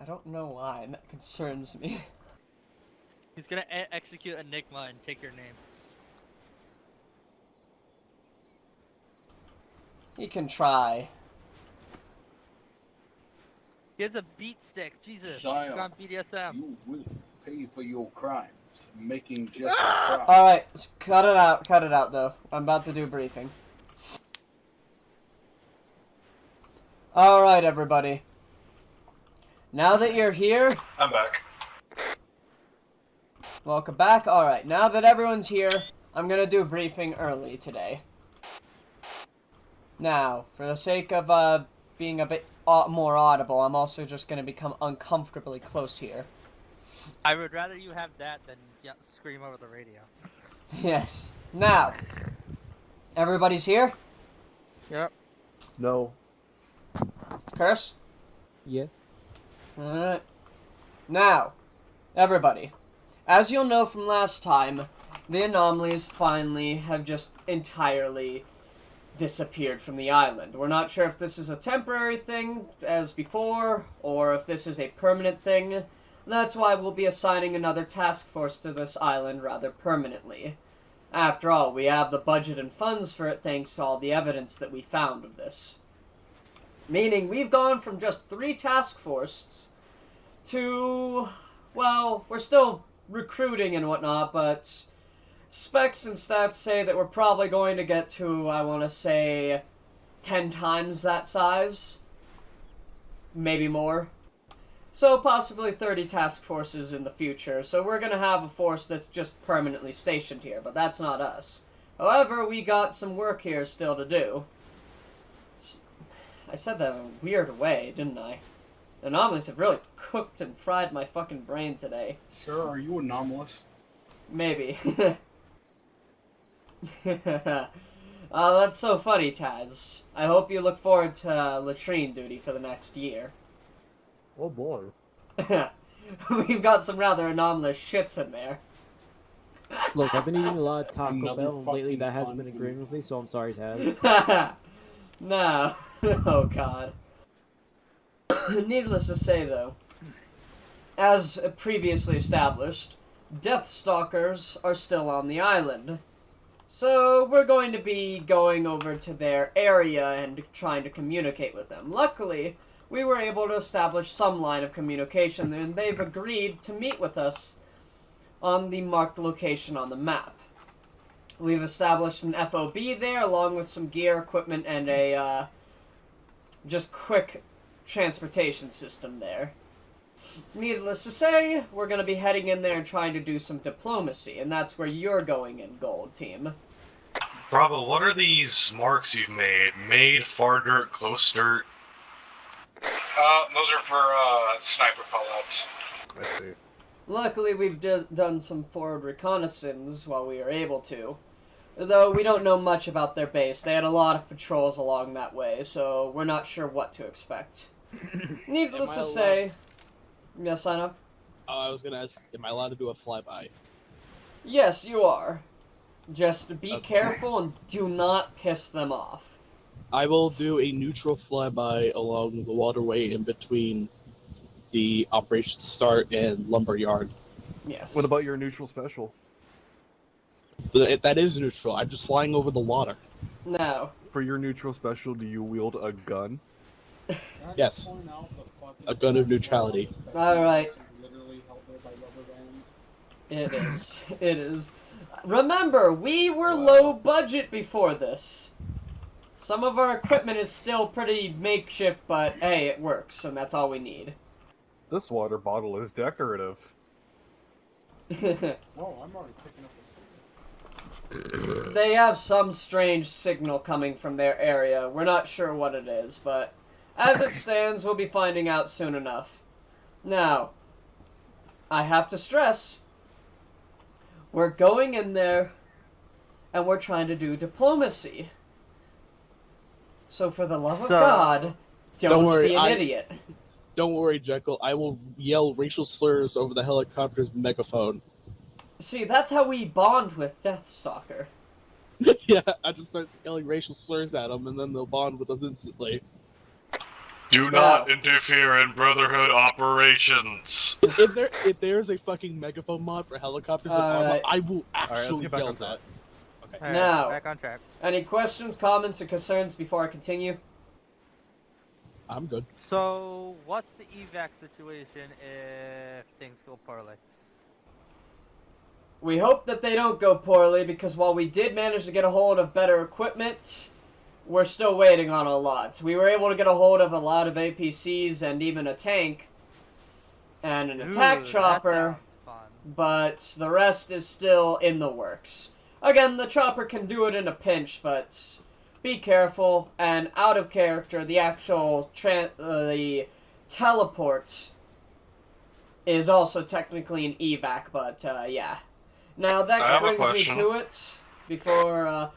I don't know why, and that concerns me. He's gonna execute Enigma and take your name. He can try. He has a beat stick. Jesus, he's Sire, on BDSM. you will pay for your crimes. Making just a crime. Alright, cut it out though. I'm about to do a briefing. Alright, everybody. Now that you're here... I'm back. Welcome back. Alright, now that everyone's here, I'm gonna do a briefing early today. Now, for the sake of being a bit more audible, I'm also just gonna become uncomfortably close here. I would rather you have that than scream over the radio. Yes. Now, everybody's here? Yep. No. Curse? Yeah. Alright. Now, everybody, as you'll know from last time, the anomalies finally have just entirely disappeared from the island. We're not sure if this is a temporary thing, as before, or if this is a permanent thing. That's why we'll be assigning another task force to this island rather permanently. After all, we have the budget and funds for it thanks to all the evidence that we found of this. Meaning, we've gone from just 3 task forces to, well, we're still recruiting and whatnot, but specs and stats say that we're probably going to get to, I want to say, 10 times that size. Maybe more. So possibly 30 task forces in the future, so we're going to have a force that's just permanently stationed here, but that's not us. However, we got some work here still to do. I said that in a weird way, didn't I? Anomalies have really cooked and fried my fucking brain today. Sir, are you anomalous? Maybe. Oh, that's so funny, Taz. I hope you look forward to latrine duty for the next year. Oh boy. We've got some rather anomalous shits in there. Look, I've been eating a lot of Taco Another Bell, and lately fucking that hasn't been pun. agreeing with me, so I'm sorry, Taz. No. Oh, God. Needless to say, though, as previously established, Deathstalkers are still on the island. So, we're going to be going over to their area and trying to communicate with them. Luckily, we were able to establish some line of communication, and they've agreed to meet with us on the marked location on the map. We've established an FOB there, along with some gear, equipment, and a, just quick transportation system there. Needless to say, we're going to be heading in there and trying to do some diplomacy, and that's where you're going in, Gold Team. Bravo, what are these marks you've made? Made, far dirt, close dirt? Those are for, sniper callouts. I see. Luckily, we've done some forward reconnaissance while we were able to. Though we don't know much about their base. They had a lot of patrols along that way, so we're not sure what to expect. Needless to say... Yes, Sinok? I was gonna ask, am I allowed to do a flyby? Yes, you are. Just be Okay. careful and do not piss them off. I will do a neutral flyby along the waterway in between the operation start and lumberyard. Yes. What about your neutral special? But that is neutral. I'm just flying over the water. No. For your neutral special, do you wield a gun? Yes. A gun of neutrality. Alright. Literally held there by rubber bands. It is. It is. Remember, we were low budget before this. Some of our equipment is still pretty makeshift, but hey, it works, and that's all we need. This water bottle is decorative. Whoa, I'm already picking up this. They have some strange signal coming from their area. We're not sure what it is, but as it stands, we'll be finding out soon enough. Now, I have to stress, we're going in there, and we're trying to do diplomacy. So for the love of God, don't worry, be an idiot. Don't worry, Jekyll. I will yell racial slurs over the helicopter's megaphone. See, that's how we bond with Deathstalker. Yeah, I just start yelling racial slurs at them, and then they'll bond with us instantly. Do not interfere in Brotherhood operations. If there's a fucking megaphone mod for helicopters in ARMA, Alright. I will let's actually get back yell on track. that. Alright, Now. back on track. Any questions, comments, or concerns before I continue? I'm good. So, what's the evac situation if things go poorly? We hope that they don't go poorly, because while we did manage to get a hold of better equipment, we're still waiting on a lot. We were able to get a hold of a lot of APCs and even a tank and an attack chopper, That sounds fun. but the rest is still in the works. Again, the chopper can do it in a pinch, but be careful. And out of character, the actual the teleport is also technically an evac, but yeah. Now I that have a brings me question. to it. Before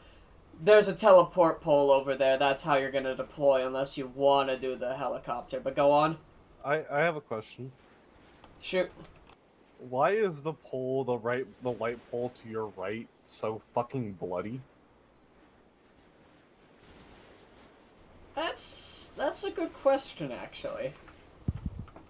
there's a teleport pole over there. That's how you're gonna deploy, unless you want to do the helicopter. But go on. I have a question. Shoot. Why is the light pole to your right so fucking bloody? That's a good question, actually.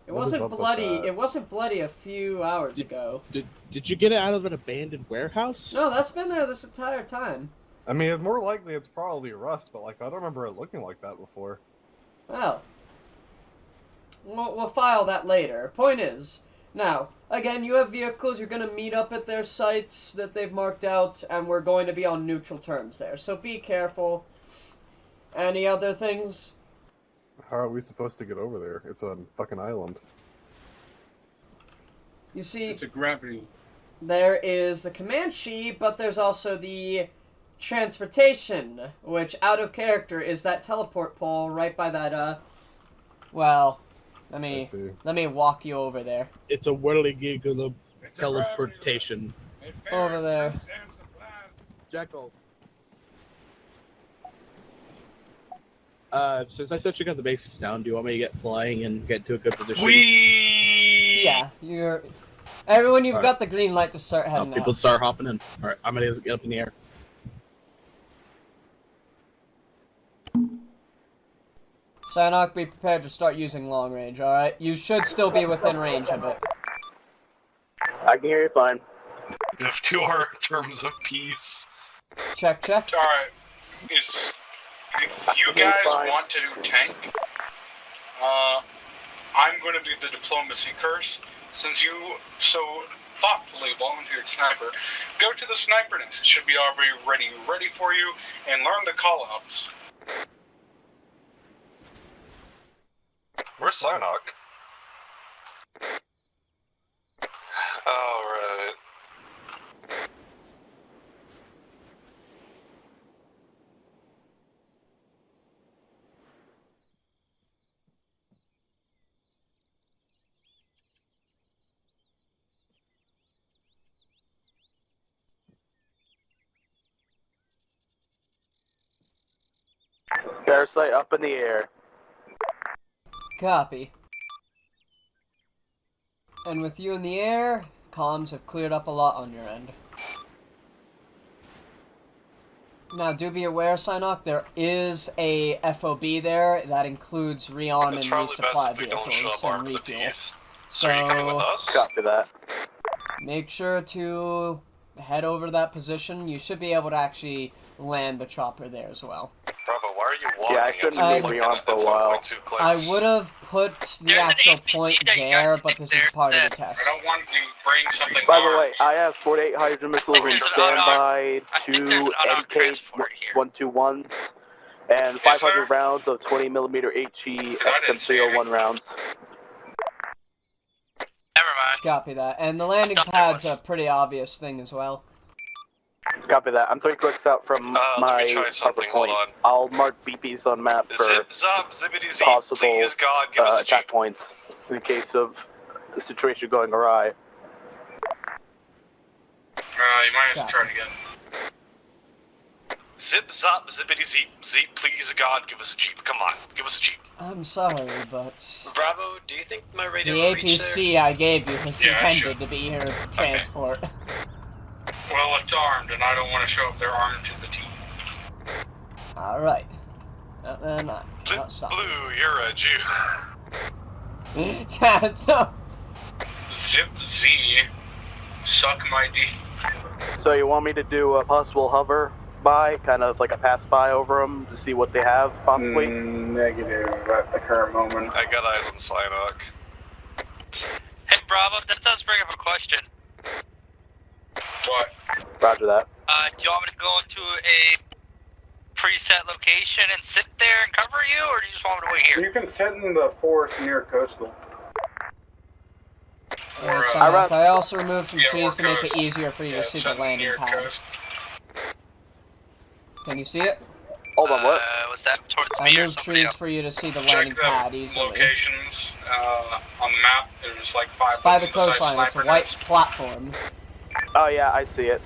It What is wasn't up with bloody. that? It wasn't bloody a few hours ago. Did you get it out of an abandoned warehouse? No, that's been there this entire time. I mean, it's more likely it's probably rust, but like I don't remember it looking like that before. Well, we'll file that later. Point is, now, again, you have vehicles. You're going to meet up at their sites that they've marked out, and we're going to be on neutral terms there. So be careful. Any other things? How are we supposed to get over there? It's a fucking island. You see, It's a gravity. there is the Comanche, but there's also the transportation, which, out of character, is that teleport pole right by that, well, let I me see. walk you over there. It's a whirligig It's a teleportation. gravity. Over there. Jekyll. Since I said you got the bases down, do you want me to get flying and get to a good position? Yeah, everyone, you've Alright. got the green light to start Oh, heading people out. start hopping in. Alright, I'm gonna get up in the air. Sanok, be prepared to start using long range, alright? You should still be within range of it. I can hear you fine. If to our terms of peace. Check. Alright, if you guys want to do tank, I'm going to do the diplomacy curse. Since you so thoughtfully volunteered sniper, go to the sniper nest. It should be already ready for you, and learn the call-outs. Where's Psynock? Alright. Parasite up in the air. Copy. And with you in the air, comms have cleared up a lot on your end. Now, do be aware, Psynock, there is a FOB there that includes reon It's and probably best resupply if we don't show vehicles up and armed to the refuel. teeth. So are you coming with So, us? Copy that. make sure to head over to that position. You should be able to actually land the chopper there as well. Bravo, why are you walking? Yeah, I shouldn't be moving on for a while. I would have put the There's an actual APC point that you there, guys but think this is part of the there's test. I don't want you to bring something By the armed. way, I have 48 hydrogen missiles There's on an standby, I think 2 there's an unarmed MK transport here. 121s, and Yes, 500 sir. rounds of 20mm HE I didn't see XM301 rounds. Never mind. Copy that. And the landing Thought there pad's was. a pretty obvious thing as well. Copy that. I'm 3 clicks out from let me my try harbor something, hold point. on. I'll mark BPs on map for Zip, zop, zippity, zip, possible please, God, give us a attack jeep. points in case of the situation going awry. You might have to Yeah. try it again. Zip, zop, zippity, zip, zip, please, God, give us a jeep. Come on, give us a jeep. I'm sorry, but Bravo, do you think my radio the will reach there? APC I gave you is Yeah, I intended should. to be here transport. Well, it's armed, and I don't want to show up there armed to the teeth. Alright. Then I cannot stop. Blue, you're a Jew. Chaz, no. Zip Z. Suck my D. So you want me to do a possible hover by, kind of like a pass by over them to see what they have, possibly? Negative at the current moment. I got eyes on Psylocke. Hey, Bravo, that does bring up a question. What? Roger that. Do you want me to go into a preset location and sit there and cover you, or do you just want me to wait here? You can sit in the forest near coastal. I also removed some Yeah, trees to make coast. it easier for you to see the something landing near pad. coast. Can you see it? Hold on, what? Was that towards I me or moved somebody trees else? for you to see the Check landing the pad easily. locations on the map. There's like 5 It's by the buildings besides coastline. It's a sniper white nets. platform. Oh yeah, I see it.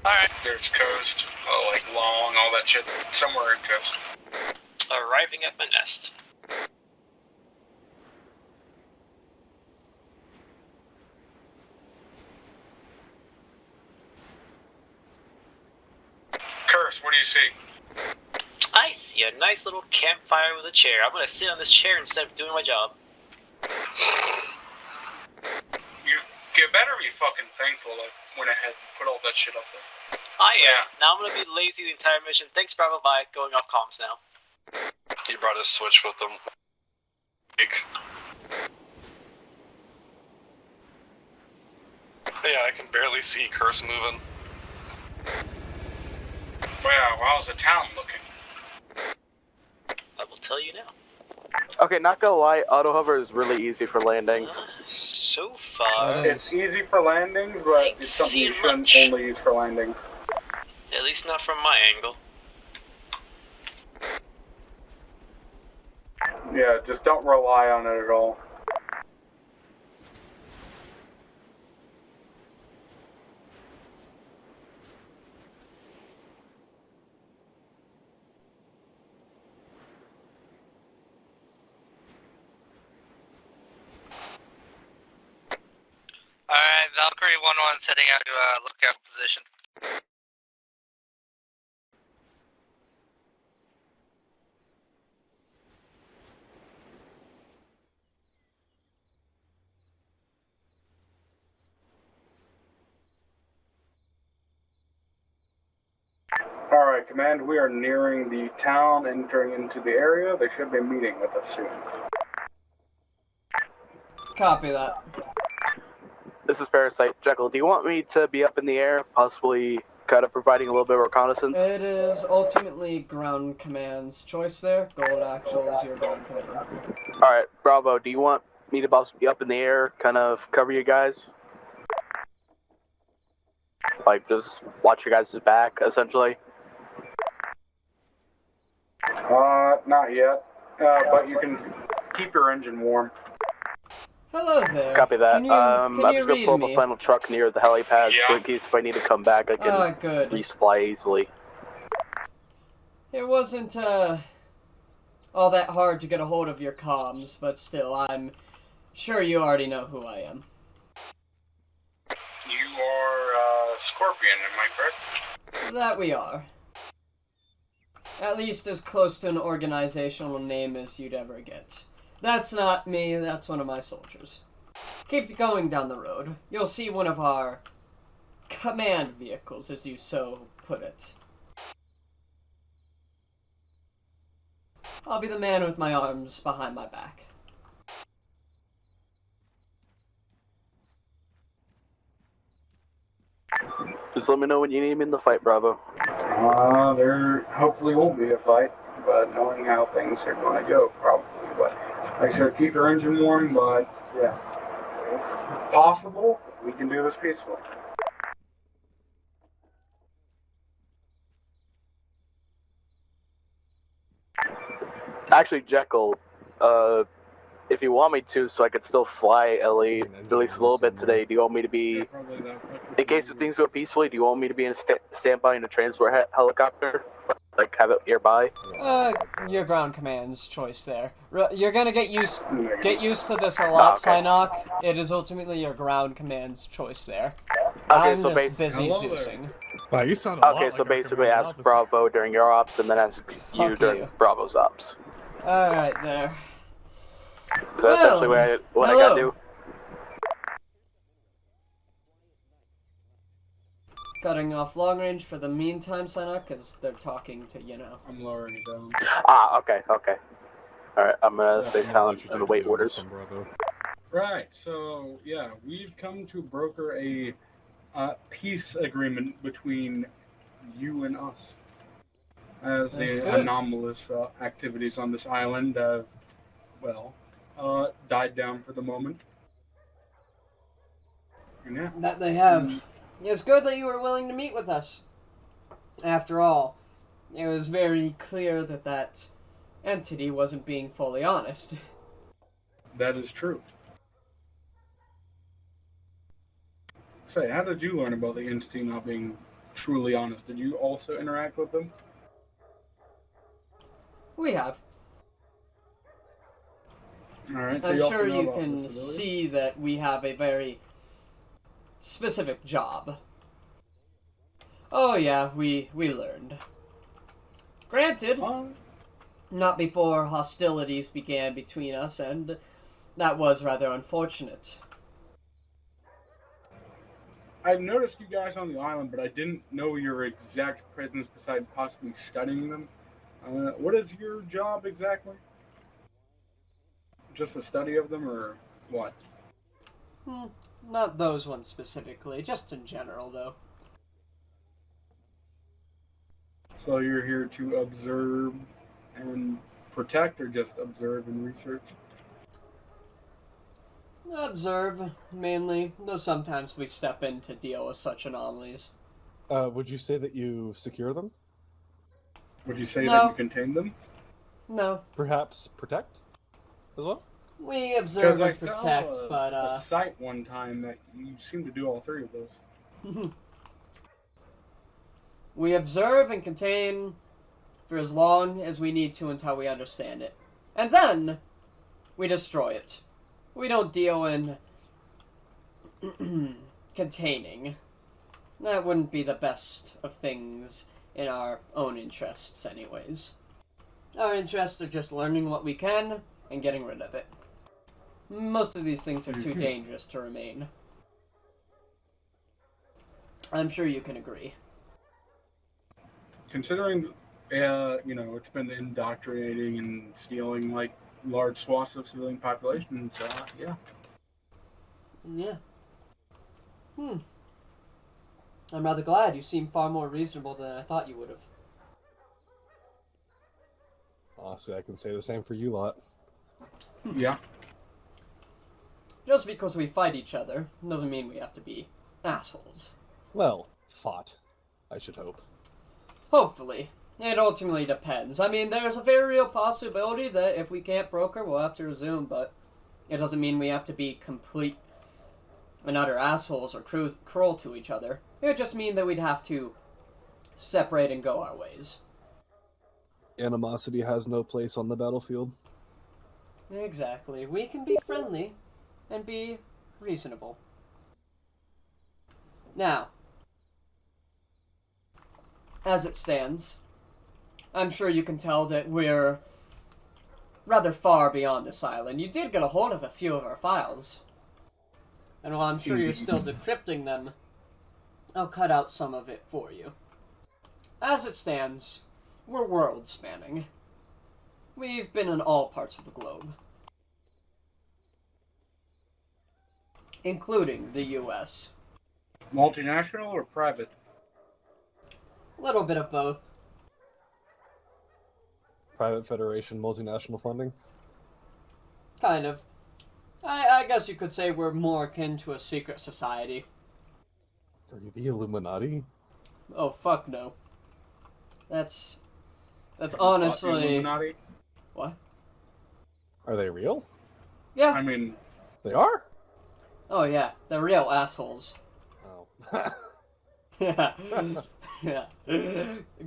Alright, There's coast, like long, all that shit. Somewhere in coast. arriving at my nest. Curse, what do you see? I see a nice little campfire with a chair. I'm gonna sit on this chair instead of doing my job. You better be fucking thankful I went ahead and put all that shit up there. I am. Now I'm gonna be lazy the entire mission. Thanks, Bravo. Bye. Going off comms now. He brought his Switch with him. Yeah, I can barely see Curse moving. Wow, how's the town looking? I will tell you now. Okay, not gonna lie, auto hover is really easy for landings. So far, It It's easy for landings, but it's something you shouldn't only use for landings. at least not from my angle. Yeah, just don't rely on it at all. Alright, Valkyrie 1-1's heading out to lookout position. Alright, Command, we are nearing the town, entering into the area. They should be meeting with us soon. Copy that. This is Parasite. Jekyll, do you want me to be up in the air, possibly kind of providing a little bit of reconnaissance? It is ultimately ground command's choice there. Gold Actual is your ground command. Alright, Bravo, do you want me to possibly be up in the air, kind of cover you guys? Like, just watch your guys' back, essentially? Not yet. But you can keep your engine warm. Hello there. Copy that. Can you, I'm can you just gonna read pull up me? a final truck near the helipad, so Yeah. in case if I need to come back, I can Good. resupply easily. It wasn't, all that hard to get a hold of your comms, but still, I'm sure you already know who I am. You are Scorpion, am I correct? That we are. At least as close to an organizational name as you'd ever get. That's not me, that's one of my soldiers. Keep going down the road. You'll see one of our command vehicles, as you so put it. I'll be the man with my arms behind my back. Just let me know when you need me in the fight, Bravo. There hopefully won't be a fight, but knowing how things are going to go, probably. But like I said, keep your engine warm, but yeah. If possible, we can do this peacefully. Actually, Jekyll, if you want me to, so I could still fly Ellie at least a little bit today, do you want me to be, in case of things go peacefully, do you want me to be in standby in a transport helicopter? Like, have it nearby? Your ground command's choice there. You're gonna get used to this a lot, Okay. Psynock. It is ultimately your ground command's choice there. Okay, I'm so just busy Hello there. Zeusing. Wow, you sound a lot Okay, like so our basically commanding ask officer. Bravo during your ops, and then ask you Fuck during you. Bravo's ops. Alright, there. Is that essentially what I gotta do? Cutting off long range for the meantime, Senna, because they're talking to, you know. I'm lowering it down. Ah, okay. Alright, I'm gonna So, stay silent and wait orders. From Bravo. Right, so, yeah, we've come to broker a peace agreement between you and us. As That's the good. anomalous activities on this island have, well, died down for the moment. And yeah. That they have. It's good that you were willing to meet with us. After all, it was very clear that that entity wasn't being fully honest. That is true. Say, how did you learn about the entity not being truly honest? Did you also interact with them? We have. Alright, so I'm you also sure know you about can this ability? see that we have a very specific job. Oh yeah, we learned. Granted, not before hostilities began between us, and that was rather unfortunate. I've noticed you guys on the island, but I didn't know your exact presence besides possibly studying them. What is your job exactly? Just a study of them, or what? Not those ones specifically, just in general, though. So you're here to observe and protect, or just observe and research? Observe, mainly, though sometimes we step in to deal with such anomalies. Would you say that you secure them? Would you say No. that you contain them? No. Perhaps protect as well? We observe Because and I protect, saw but, a site one time that you seem to do all three of those. we observe and contain for as long as we need to until we understand it. And then, we destroy it. We don't deal in containing. That wouldn't be the best of things in our own interests, anyways. Our interests are just learning what we can and getting rid of it. Most of these things are too dangerous to remain. I'm sure you can agree. Considering, it's been indoctrinating and stealing, like, large swaths of civilian populations, yeah. Yeah. I'm rather glad. You seem far more reasonable than I thought you would have. Honestly, I can say the same for you lot. Yeah. Just because we fight each other doesn't mean we have to be assholes. Well, fought, I should hope. Hopefully. It ultimately depends. I mean, there's a very real possibility that if we can't broker, we'll have to resume, but it doesn't mean we have to be complete and utter assholes or cruel to each other. It would just mean that we'd have to separate and go our ways. Animosity has no place on the battlefield. Exactly. We can be friendly and be reasonable. Now, as it stands, I'm sure you can tell that we're rather far beyond this island. You did get a hold of a few of our files. And while I'm sure you're still decrypting them, I'll cut out some of it for you. As it stands, we're world-spanning. We've been in all parts of the globe. Including the U.S. Multinational or private? A little bit of both. Private Federation, multinational funding? Kind of. I guess you could say we're more akin to a secret society. Are you the Illuminati? Oh, fuck no. That's honestly... Illuminati? What? Are they real? Yeah. I mean... They are? Oh yeah, they're real assholes. Oh. Yeah. Yeah.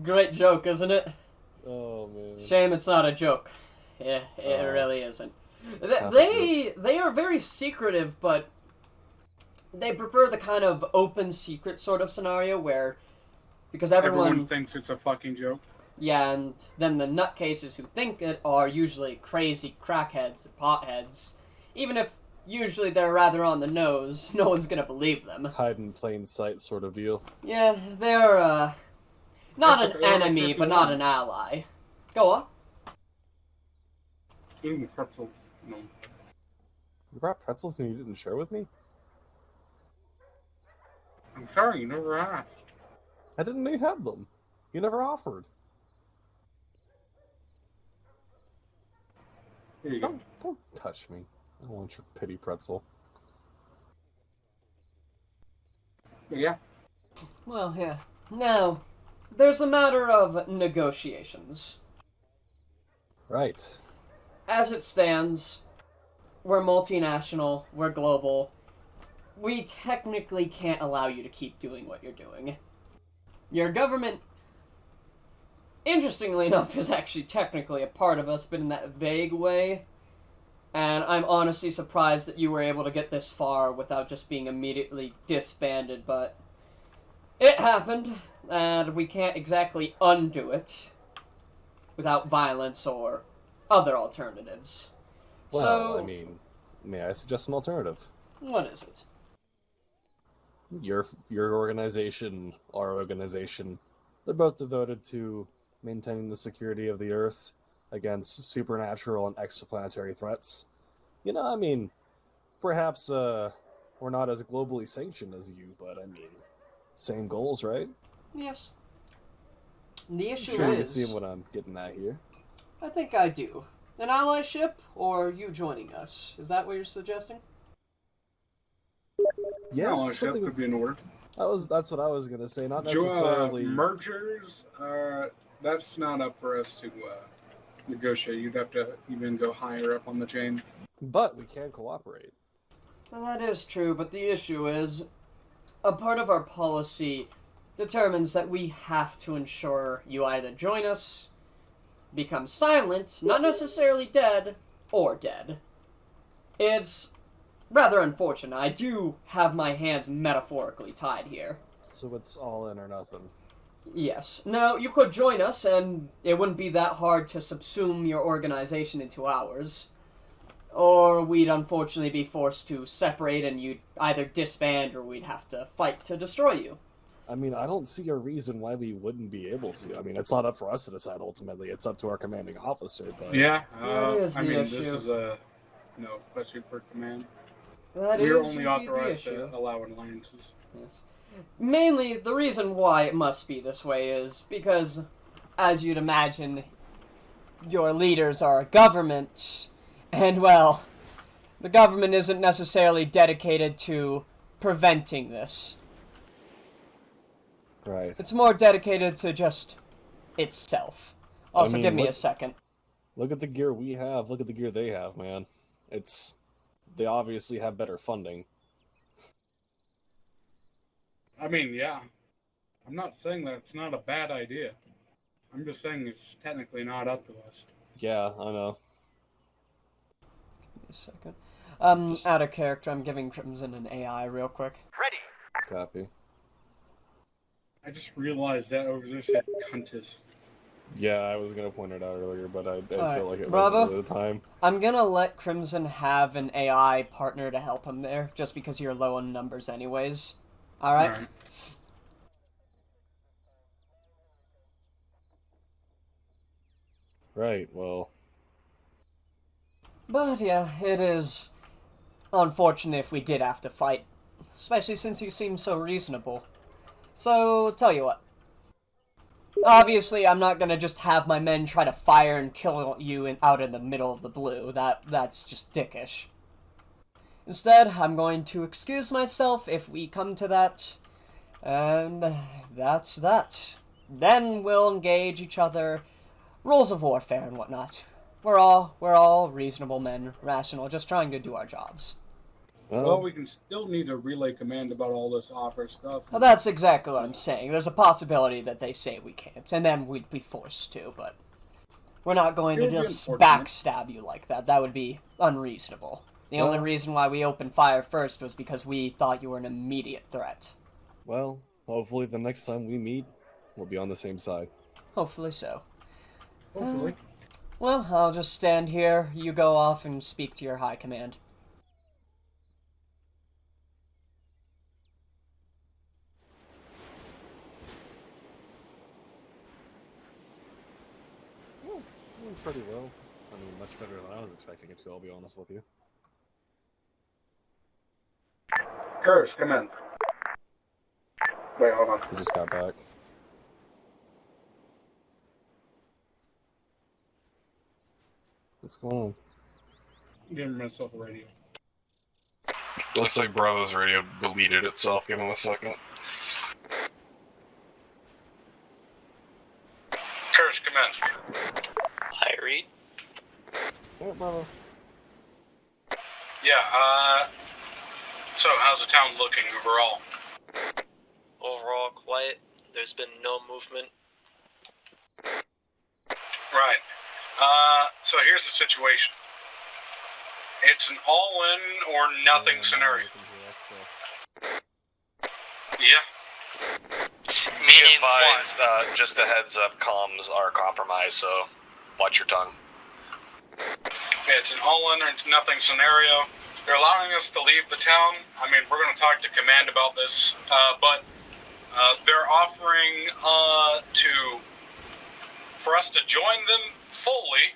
Great joke, isn't it? Oh, man. Shame it's not a joke. Yeah, it really isn't. They are very secretive, but they prefer the kind of open secret sort of scenario where Because everyone thinks it's a fucking joke. Yeah, and then the nutcases who think it are usually crazy crackheads or potheads. Even if usually they're rather on the nose, no one's gonna believe them. Hide in plain sight sort of deal. Yeah, they're, not an enemy, but not an ally. Go on. Eating pretzels. No. You brought pretzels and you didn't share with me? I'm sorry, you never asked. I didn't know you had them. You never offered. Here you go. Don't touch me. I don't want your pity pretzel. Yeah. Well, yeah. Now, there's a matter of negotiations. Right. As it stands, we're multinational, we're global. We technically can't allow you to keep doing what you're doing. Your government, interestingly enough, is actually technically a part of us, but in that vague way. And I'm honestly surprised that you were able to get this far without just being immediately disbanded, but it happened, and we can't exactly undo it without violence or other alternatives. Well, So, I mean, may I suggest an alternative? what is it? Your organization, our organization, they're both devoted to maintaining the security of the Earth against supernatural and extraplanetary threats. You know, I mean, perhaps we're not as globally sanctioned as you, but I mean, same goals, right? Yes. The issue Sure, you is, see what I'm getting at here. I think I do. An allyship, or you joining us? Is that what you're suggesting? Yeah, No, something that could be in order. that's what I was gonna say. Not necessarily mergers. That's not up for us to negotiate. You'd have to even go higher up on the chain. but we can cooperate. Well, that is true, but the issue is, a part of our policy determines that we have to ensure you either join us, become silent, not necessarily dead, or dead. It's rather unfortunate. I do have my hands metaphorically tied here. So it's all in or nothing. Yes. Now, you could join us, and it wouldn't be that hard to subsume your organization into ours. Or we'd unfortunately be forced to separate, and you'd either disband, or we'd have to fight to destroy you. I mean, I don't see a reason why we wouldn't be able to. I mean, it's not up for us to decide ultimately. It's up to our commanding officer, but... Yeah, That is the this issue. is a question for command. That We're is only indeed the authorized issue. to allow alliances. Yes. Mainly, the reason why it must be this way is because, as you'd imagine, your leaders are a government, and, well, the government isn't necessarily dedicated to preventing this. Right. It's more dedicated to just itself. Also, I mean, give me look- a second. Look at the gear we have. Look at the gear they have, man. They obviously have better funding. I mean, yeah. I'm not saying that it's not a bad idea. I'm just saying it's technically not up to us. Yeah, I know. Give me a second. Out of character, I'm giving Crimson an AI real quick. Copy. I just realized that over there said cuntus. Yeah, I was gonna point it out earlier, but I Alright, feel like it Bravo. wasn't really the time. I'm gonna let Crimson have an AI partner to help him there, just because you're low on numbers anyways. Alright? Alright. Right, well... But yeah, it is unfortunate if we did have to fight, especially since you seem so reasonable. So, tell you what. Obviously, I'm not gonna just have my men try to fire and kill you out in the middle of the blue. That's just dickish. Instead, I'm going to excuse myself if we come to that. And that's that. Then we'll engage each other. Rules of warfare and whatnot. We're all reasonable men, rational, just trying to do our jobs. Well, we can still need to relay command about all this offer stuff. Well, that's exactly what I'm saying. There's a possibility that they say we can't, and then we'd be forced to, but we're not going to It would be just unfortunate. backstab you like that. That would be unreasonable. The only reason why we opened fire first was because we thought you were an immediate threat. Well, hopefully the next time we meet, We'll be on the same side. Hopefully so. Hopefully. Well, I'll just stand here. You go off and speak to your high command. Pretty well. I mean, much better than I was expecting it to, I'll be honest with you. Curse, come in. Wait, hold on. We just got back. What's going on? Giving myself a radio. Looks like Bravo's radio deleted itself. Give him a second. Curse, come in. Hi, Reed. Yeah, Bravo. Yeah, so how's the town looking overall? Overall quiet. There's been no movement. Right. So here's the situation. It's an all-in or nothing scenario. Yeah. Be advised, just a heads up, comms are compromised, so watch your tongue. It's an all-in or it's nothing scenario. They're allowing us to leave the town. I mean, we're going to talk to command about this, but they're offering for us to join them fully,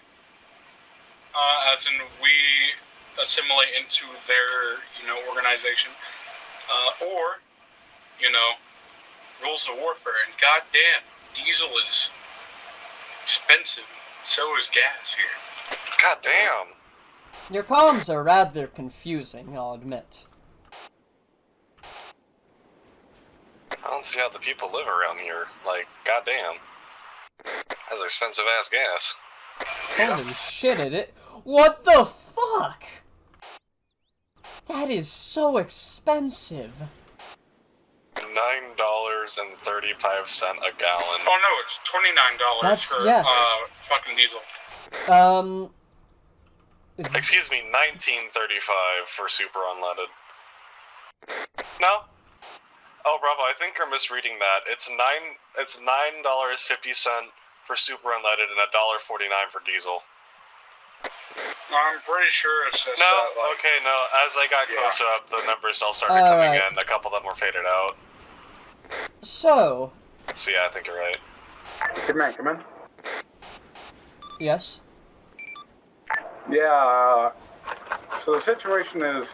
as in we assimilate into their, organization, or, rules of warfare. And goddamn, diesel is expensive. So is gas here. God damn. Your comms are rather confusing, I'll admit. I don't see how the people live around here. Like, goddamn. That's expensive ass gas. Holy shit, what the fuck? That is so expensive. $9.35 a gallon. Oh no, it's $29 That's- for yeah. fucking diesel. Excuse me, $19.35 for super unleaded. No? Oh, Bravo, I think you're misreading that. It's $9.50 for super unleaded and $1.49 for diesel. I'm pretty sure it's just No, like, okay, no. As I got Yeah. closer up, the numbers all started coming Alright. in. A couple of them were faded out. So, So yeah, I think you're right. Come in. yes? Yeah, so the situation is,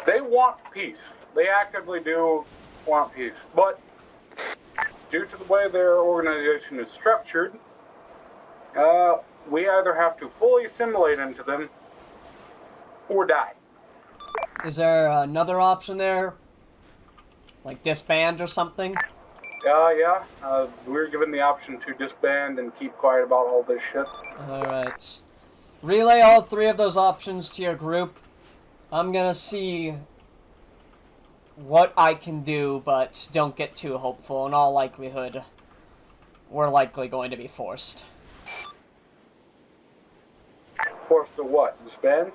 they want peace. They actively do want peace, but due to the way their organization is structured, we either have to fully assimilate into them or die. Is there another option there? Like disband or something? Yeah, we're given the option to disband and keep quiet about all this shit. Alright. Relay all three of those options to your group. I'm gonna see what I can do, but don't get too hopeful. In all likelihood, we're likely going to be forced. Forced to what? Disband?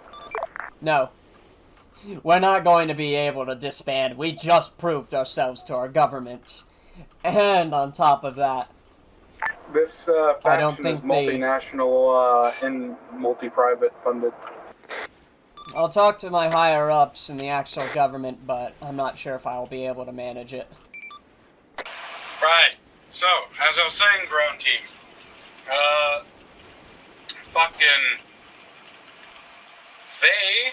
No. We're not going to be able to disband. We just proved ourselves to our government. And on top of that, This I don't faction think is multinational and multi-private funded. I'll talk to my higher-ups in the actual government, but I'm not sure if I'll be able to manage it. right. So, as I was saying, ground team, they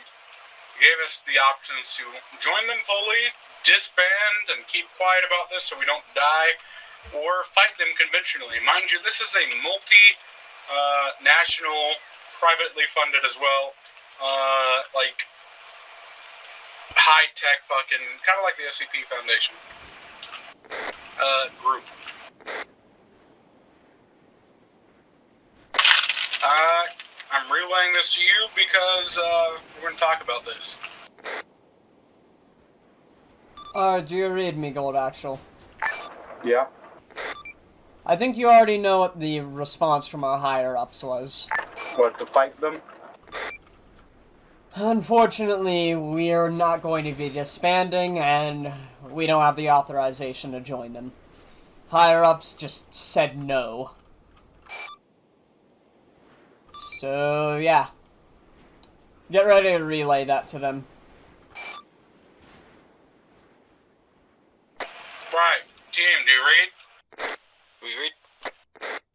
gave us the options to join them fully, disband, and keep quiet about this so we don't die, or fight them conventionally. Mind you, this is a multi-national, privately funded as well, like, high-tech fucking, kind of like the SCP Foundation, group. I'm relaying this to you because, we're gonna talk about this. Do you read me, Gold Axel? Yeah. I think you already know what the response from our higher-ups was. What, to fight them? Unfortunately, we're not going to be disbanding, and we don't have the authorization to join them. higher-ups just said no. So, yeah. Get ready to relay that to them. Right. Team, do you read? We read?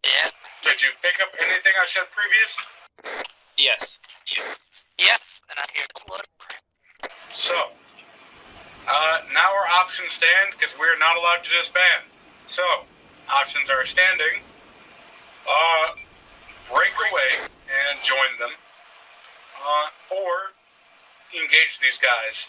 Yeah. Did you pick up anything I said previous? Yes. Yes, and I hear the blood. So, now our options stand because we're not allowed to disband. So, options are standing, break away and join them, or engage these guys.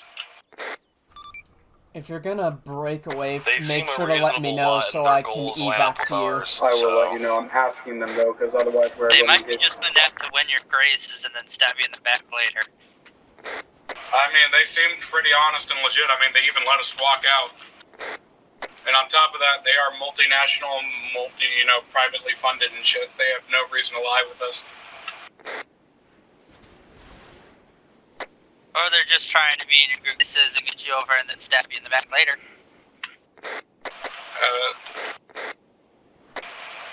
If you're gonna break away, They make seem sure a to let me reasonable know lot, so and their I can goals line up evac with to you. ours, I will so- let you know. I'm asking them though, because otherwise we're They going might to be get... just enough to win your graces and then stab you in the back later. I mean, they seemed pretty honest and legit. I mean, they even let us walk out. And on top of that, they are multinational, privately funded and shit. They have no reason to lie with us. Or they're just trying to be in your graces and get you over and then stab you in the back later.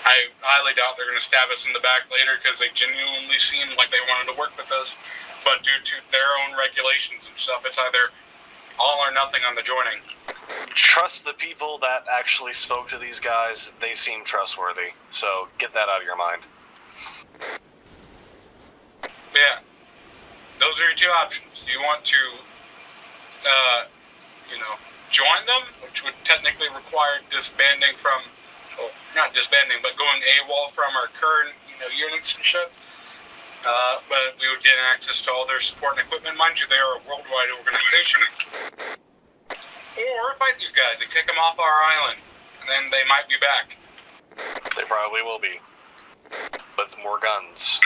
I highly doubt they're going to stab us in the back later because they genuinely seemed like they wanted to work with us. But due to their own regulations and stuff, it's either all or nothing on the joining. Trust the people that actually spoke to these guys. They seem trustworthy. So get that out of your mind. Yeah. Those are your two options. You want to, join them, which would technically require disbanding from, well, not disbanding, but going AWOL from our current, units and shit. But we would get access to all their support and equipment. Mind you, they are a worldwide organization. Or fight these guys and kick them off our island, and then they might be back. They probably will be. With more guns.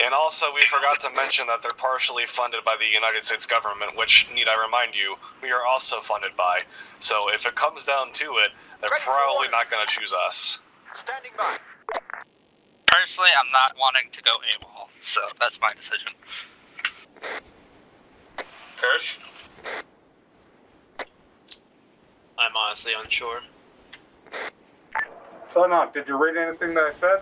And also, we forgot to mention that they're partially funded by the United States government, which, need I remind you, we are also funded by. So if it comes down to it, they're probably not going to choose us. Standing by. Personally, I'm not wanting to go AWOL, so that's my decision. Kirsch? I'm honestly unsure. So, Knock, did you read anything that I said?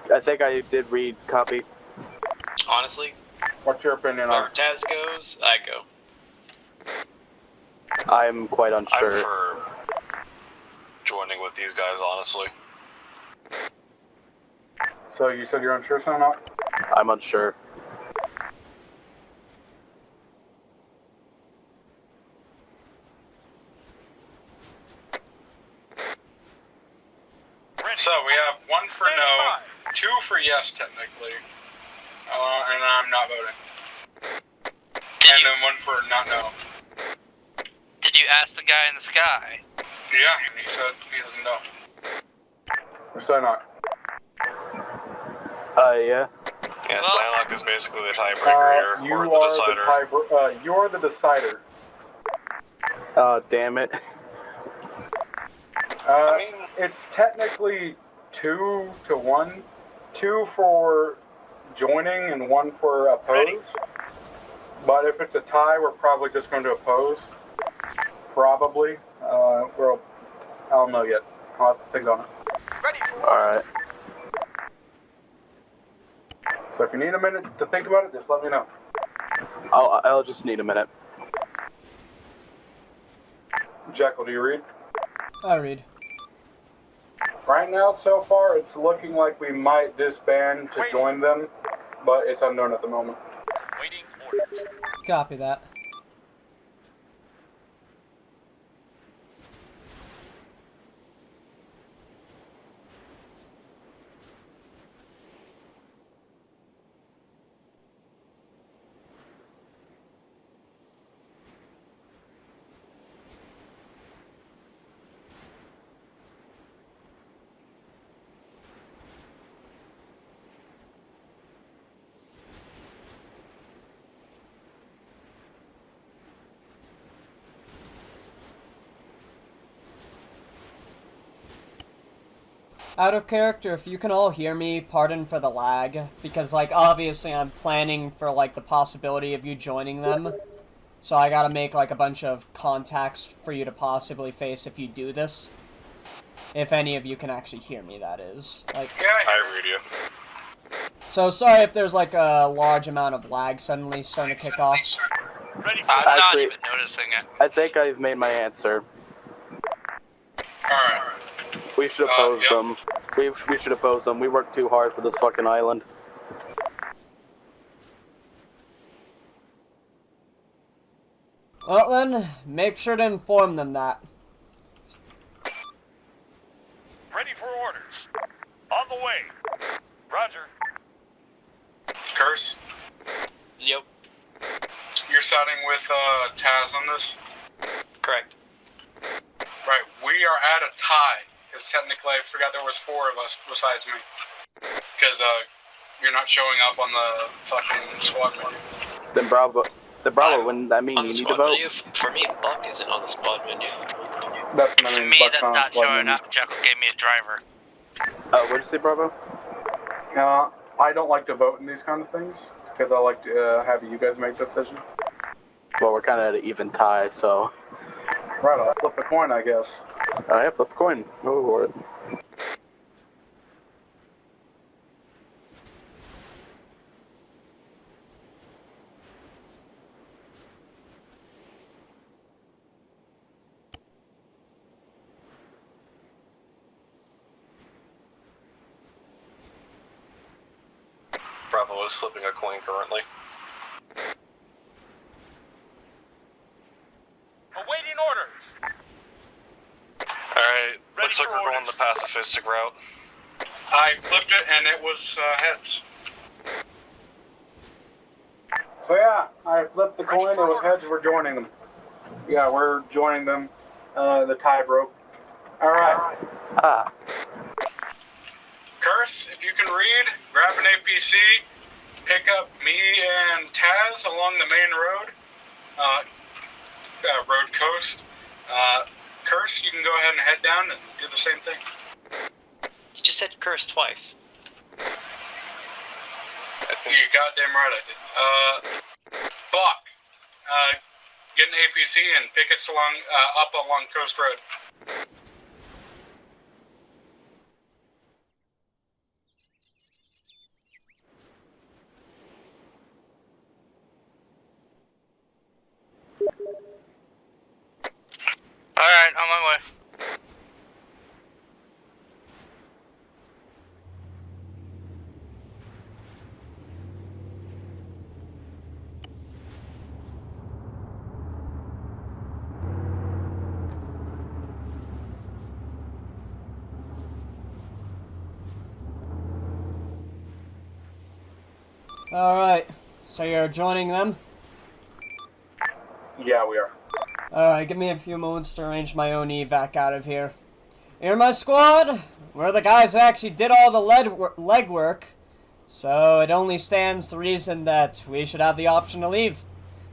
I think I did read copy. Honestly, What's your opinion on where Taz goes, I go. I'm quite I'm unsure. for joining with these guys, honestly. So you said you're unsure, so Knock? I'm unsure. So we have one for no, two for yes, technically. And I'm not voting. And then one for not no. Did you ask the guy in the sky? Yeah, and he said he doesn't know. So Knock. Yeah. Yeah, Well- Psylocke is basically the tiebreaker You here, or the are decider. you are the decider. Oh, damn it. It's technically 2-1. 2 for joining and 1 for oppose. But if it's a tie, we're probably just going to oppose. Probably. I don't know yet. I'll have to think on it. Ready for Alright. So if you need a minute to think about it, just let me know. I'll just need a minute. Jekyll, do you read? I read. Right now, so far, it's looking like we might disband to join them, but it's unknown at the moment. waiting orders. Copy that. Out of character, if you can all hear me, pardon for the lag, because, like, obviously I'm planning for, like, the possibility of you joining them. so I gotta make like a bunch of contacts for you to possibly face if you do this. If any of you can actually hear me, that is. Like, Yeah, I read you. so sorry if there's like a large amount of lag suddenly starting to kick off. Ready for I'm not Actually- even noticing it. I think I've made my answer. Alright. We should oppose yep. them. We should oppose them. We worked too hard for this fucking island. Well then, make sure to inform them that. Ready for orders. On the way. Roger. Curse, Yep, you're siding with Taz on this? correct. Right, we are at a tie. Because technically I forgot there was 4 of us besides me. Because you're not showing up on the fucking squad menu. Then Bravo wouldn't that mean On you the need to squad vote? menu, for me, Buck isn't on the squad menu. That's what I To mean. me, Buck's that's on not squad showing menu. up. Jekyll gave me a driver. What'd you say, Bravo? I don't like to vote in these kind of things because I like to have you guys make decisions. Well, we're kind of at an even tie, so. Right, I'll flip a coin, I guess. Yeah, flip a coin. Go for it. Bravo is flipping a coin currently. Awaiting orders. Alright, Ready looks like for we're going orders. the pacifistic route. I flipped it and it was heads. So yeah, I flipped the Ready coin, it for was heads, we're joining them. Yeah, we're joining them. The tie broke. Alright. Ah. Curse, if you can read, grab an APC, pick up me and Taz along the main road, road coast. Curse, you can go ahead and head down and do the same thing. You just said curse twice. You goddamn right I did. Buck, get an APC and pick us up along Coast Road. Alright, on my way. Alright, so you're joining them? Yeah, we are. Alright, give me a few moments to arrange my own evac out of here. You're my squad! We're the guys who actually did all the legwork, so it only stands to reason that we should have the option to leave.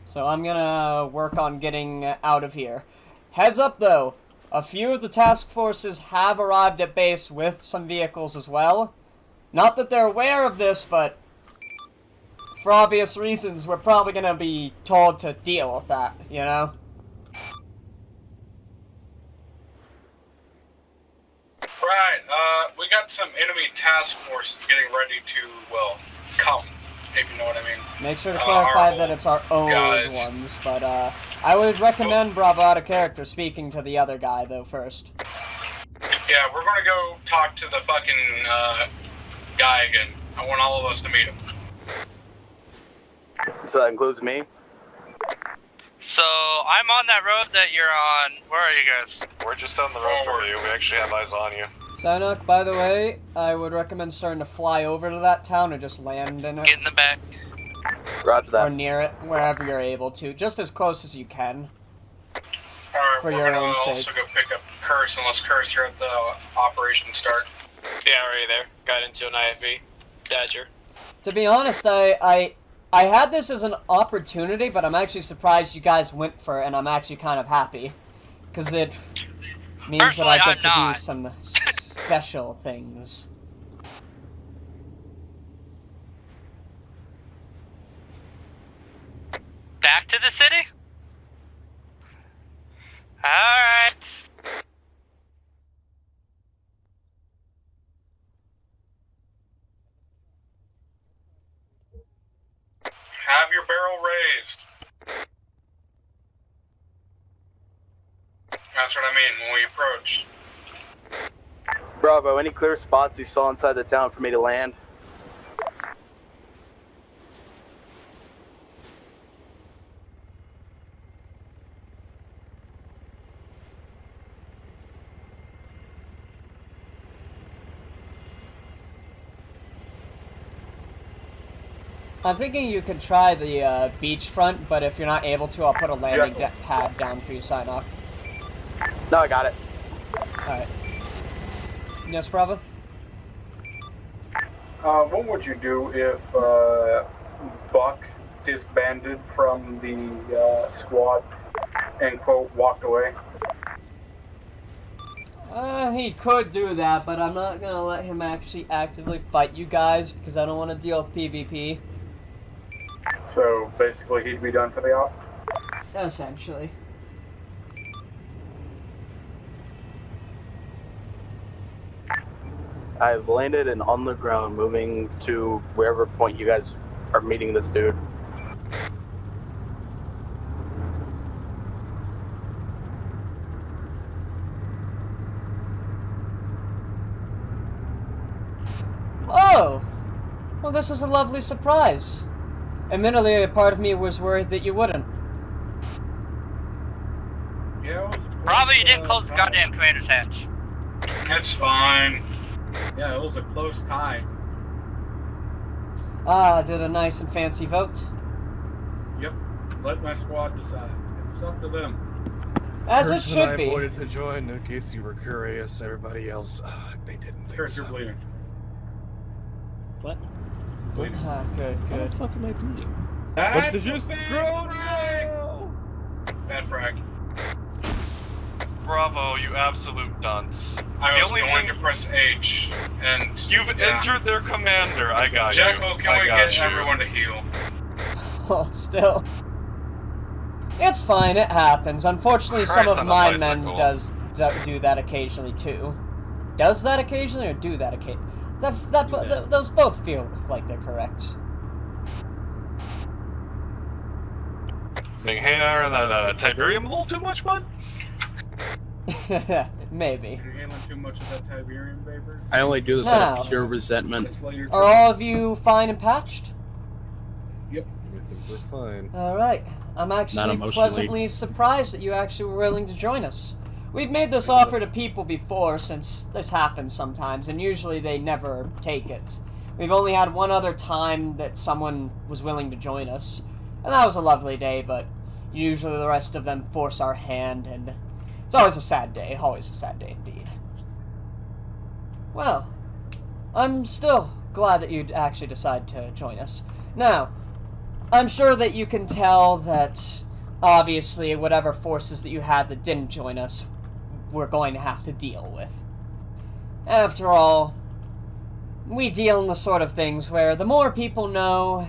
So I'm gonna work on getting out of here. Heads up though, a few of the task forces have arrived at base with some vehicles as well. Not that they're aware of this, but for obvious reasons, we're probably gonna be told to deal with that, you know? Right, we got some enemy task forces getting ready to, well, come, if you know what I mean. Make sure to clarify that it's our own guys. ones, but I would recommend Bravo out of character speaking to the other guy, though, first. Yeah, we're gonna go talk to the fucking, guy again. I want all of us to meet him. So that includes me? So, I'm on that road that you're on. Where are you guys? We're just on the road for you. We actually have eyes on you. Sanok, by the way, I would recommend starting to fly over to that town or just land in it. Get in the back. Roger Or that. near it, wherever you're able to. Just as close as you can. Alright, For we're your gonna own also sake. go pick up Curse, unless Curse, you're at the operation start. Yeah, already there. Got into an IFV. Dodger. To be honest, I had this as an opportunity, but I'm actually surprised you guys went for it, and I'm actually kind of happy. Because it means that I Personally, get I'm to not. do some special things. Back to the city? raised. That's what I mean when we approach. Bravo, any clear spots you saw inside the town for me to land? I'm thinking you could try the beachfront, but if you're not able to, I'll put a landing pad down for you, Psynock. No, I got it. Alright. Yes, Bravo? What would you do if Buck disbanded from the squad and, quote, walked away? He could do that, but I'm not gonna let him actually actively fight you guys because I don't want to deal with PvP. So, basically, he'd be done for the op? Essentially. I've landed and on the ground, moving to wherever point you guys are meeting this dude. Oh! Well, this is a lovely surprise. Admittedly, a part of me was worried that you wouldn't. Yeah, Probably you didn't close the goddamn commander's hatch. That's fine. Yeah, it was a close tie. Ah, did a nice and fancy vote. Yep. Let my squad decide. It's up to them. As it should I be. avoided to join in case you were curious. Everybody else, they didn't think Chris, so. you're bleeding. What? Ah, good, How good. the fuck am I bleeding? What did you say? Bad frag. Bravo, you absolute dunce. I The was only going thing- to press H, and You've injured their commander. I got Jekyll, you. can we I get got you. everyone to heal? Well, still. It's fine, it happens. Unfortunately, some Christ of on a my bicycle. men do that occasionally too. Does that occasionally or do that occasionally? Those both feel like they're correct. Being hanging out in that Tiberium a little too much, bud? Maybe. You're handling too much of that Tiberium vapor? I only do this out Now. of pure resentment. It's later Are all of you fine and patched? Yep. I think we're fine. Alright. I'm actually emotionally. pleasantly surprised that you actually were willing to join us. We've made this offer to people before, since this happens sometimes, and usually they never take it. We've only had one other time that someone was willing to join us, and that was a lovely day, but usually the rest of them force our hand, and it's always a sad day indeed. Well, I'm still glad that you'd actually decide to join us. Now, I'm sure that you can tell that, obviously, whatever forces that you had that didn't join us, we're going to have to deal with. After all, we deal in the sort of things where the more people know,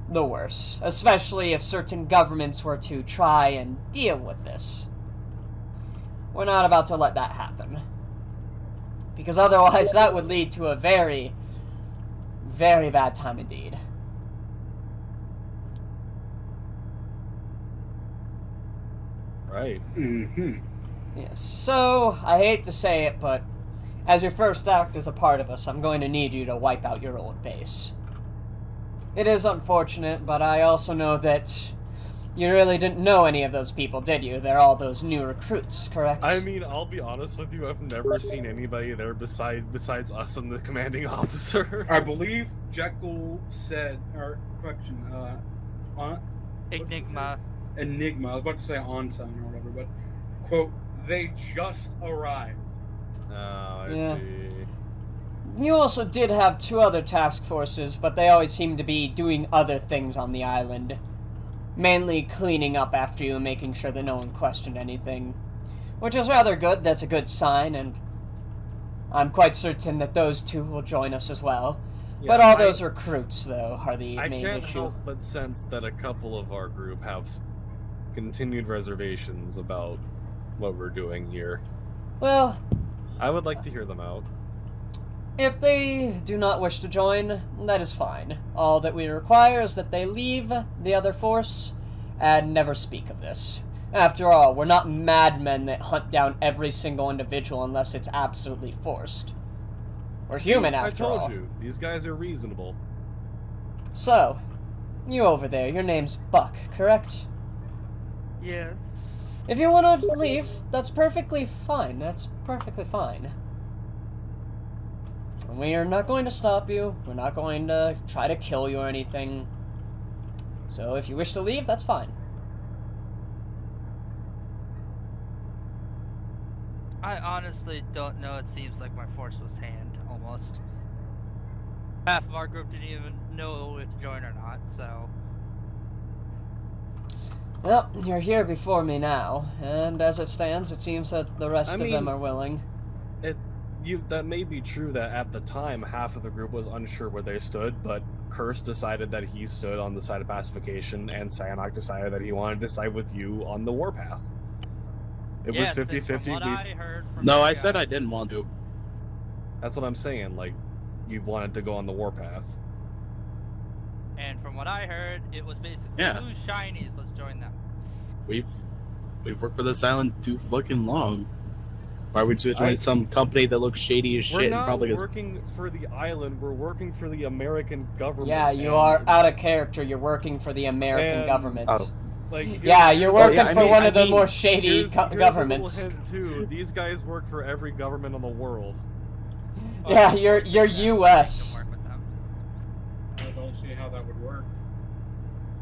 the worse. Especially if certain governments were to try and deal with this. We're not about to let that happen. Because otherwise that would lead to a very, very bad time indeed. Right. Mm-hmm. Yes, so, I hate to say it, but as your first act as a part of us, I'm going to need you to wipe out your old base. It is unfortunate, but I also know that you really didn't know any of those people, did you? They're all those new recruits, correct? I mean, I'll be honest with you, I've never seen anybody there besides us and the commanding officer. I believe Jekyll said, or correction, Enigma. Enigma. I was about to say on sign or whatever, but quote, they just arrived. Oh, I Yeah. see. You also did have two other task forces, but they always seem to be doing other things on the island. Mainly cleaning up after you and making sure that no one questioned anything. Which is rather good, that's a good sign, and I'm quite certain that those two will join us as well. Yeah, but all those recruits, though, are the I main can't issue. help but sense that a couple of our group have continued reservations about what we're doing here. Well, I would like to hear them out. If they do not wish to join, that is fine. All that we require is that they leave the other force and never speak of this. After all, we're not madmen that hunt down every single individual unless it's absolutely forced. We're human after all. I told you, these guys are reasonable. So, you over there, your name's Buck, correct? Yes. If you want to leave, that's perfectly fine. That's perfectly fine. We are not going to stop you. We're not going to try to kill you or anything. So if you wish to leave, that's fine. I honestly don't know. It seems like my force was hand, almost. Half of our group didn't even know if to join or not, so... Well, you're here before me now, and as it stands, it seems that the rest of them are willing. That may be true that at the time, half of the group was unsure where they stood, but Curse decided that he stood on the side of pacification, and Cyanok decided that he wanted to side with you on the warpath. It was 50-50. No, I said I didn't want to. That's what I'm saying, like, you wanted to go on the warpath. And from what I heard, it was basically two shinies, let's join them. We've worked for this island too fucking long. Why would you join some company that looks shady as shit and probably We're not working for the island, we're working for the American government. Yeah, you are out of character, you're working for the American government. Like, yeah, you're working for one of the more shady governments. A little hint too. These guys work for every government in the world. Yeah, you're US. I don't see how that would work.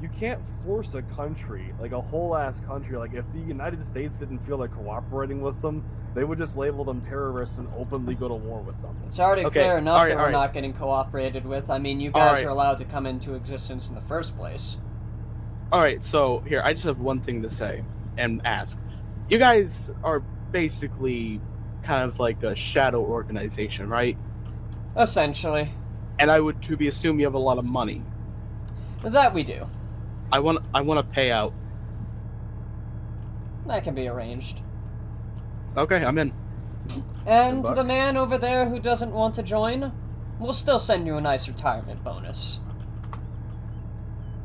You can't force a country, like a whole ass country, like if the United States didn't feel like cooperating with them, they would just label them terrorists and openly go to war with them. It's already clear enough that we're not getting cooperated with. I mean, you guys are allowed to come into existence in the first place. Alright, so here, I just have one thing to say and ask. You guys are basically kind of like a shadow organization, right? Essentially. And I would assume you have a lot of money. That we do. I want to pay out. That can be arranged. Okay, I'm in. And the man over there who doesn't want to join, we'll still send you a nice retirement bonus.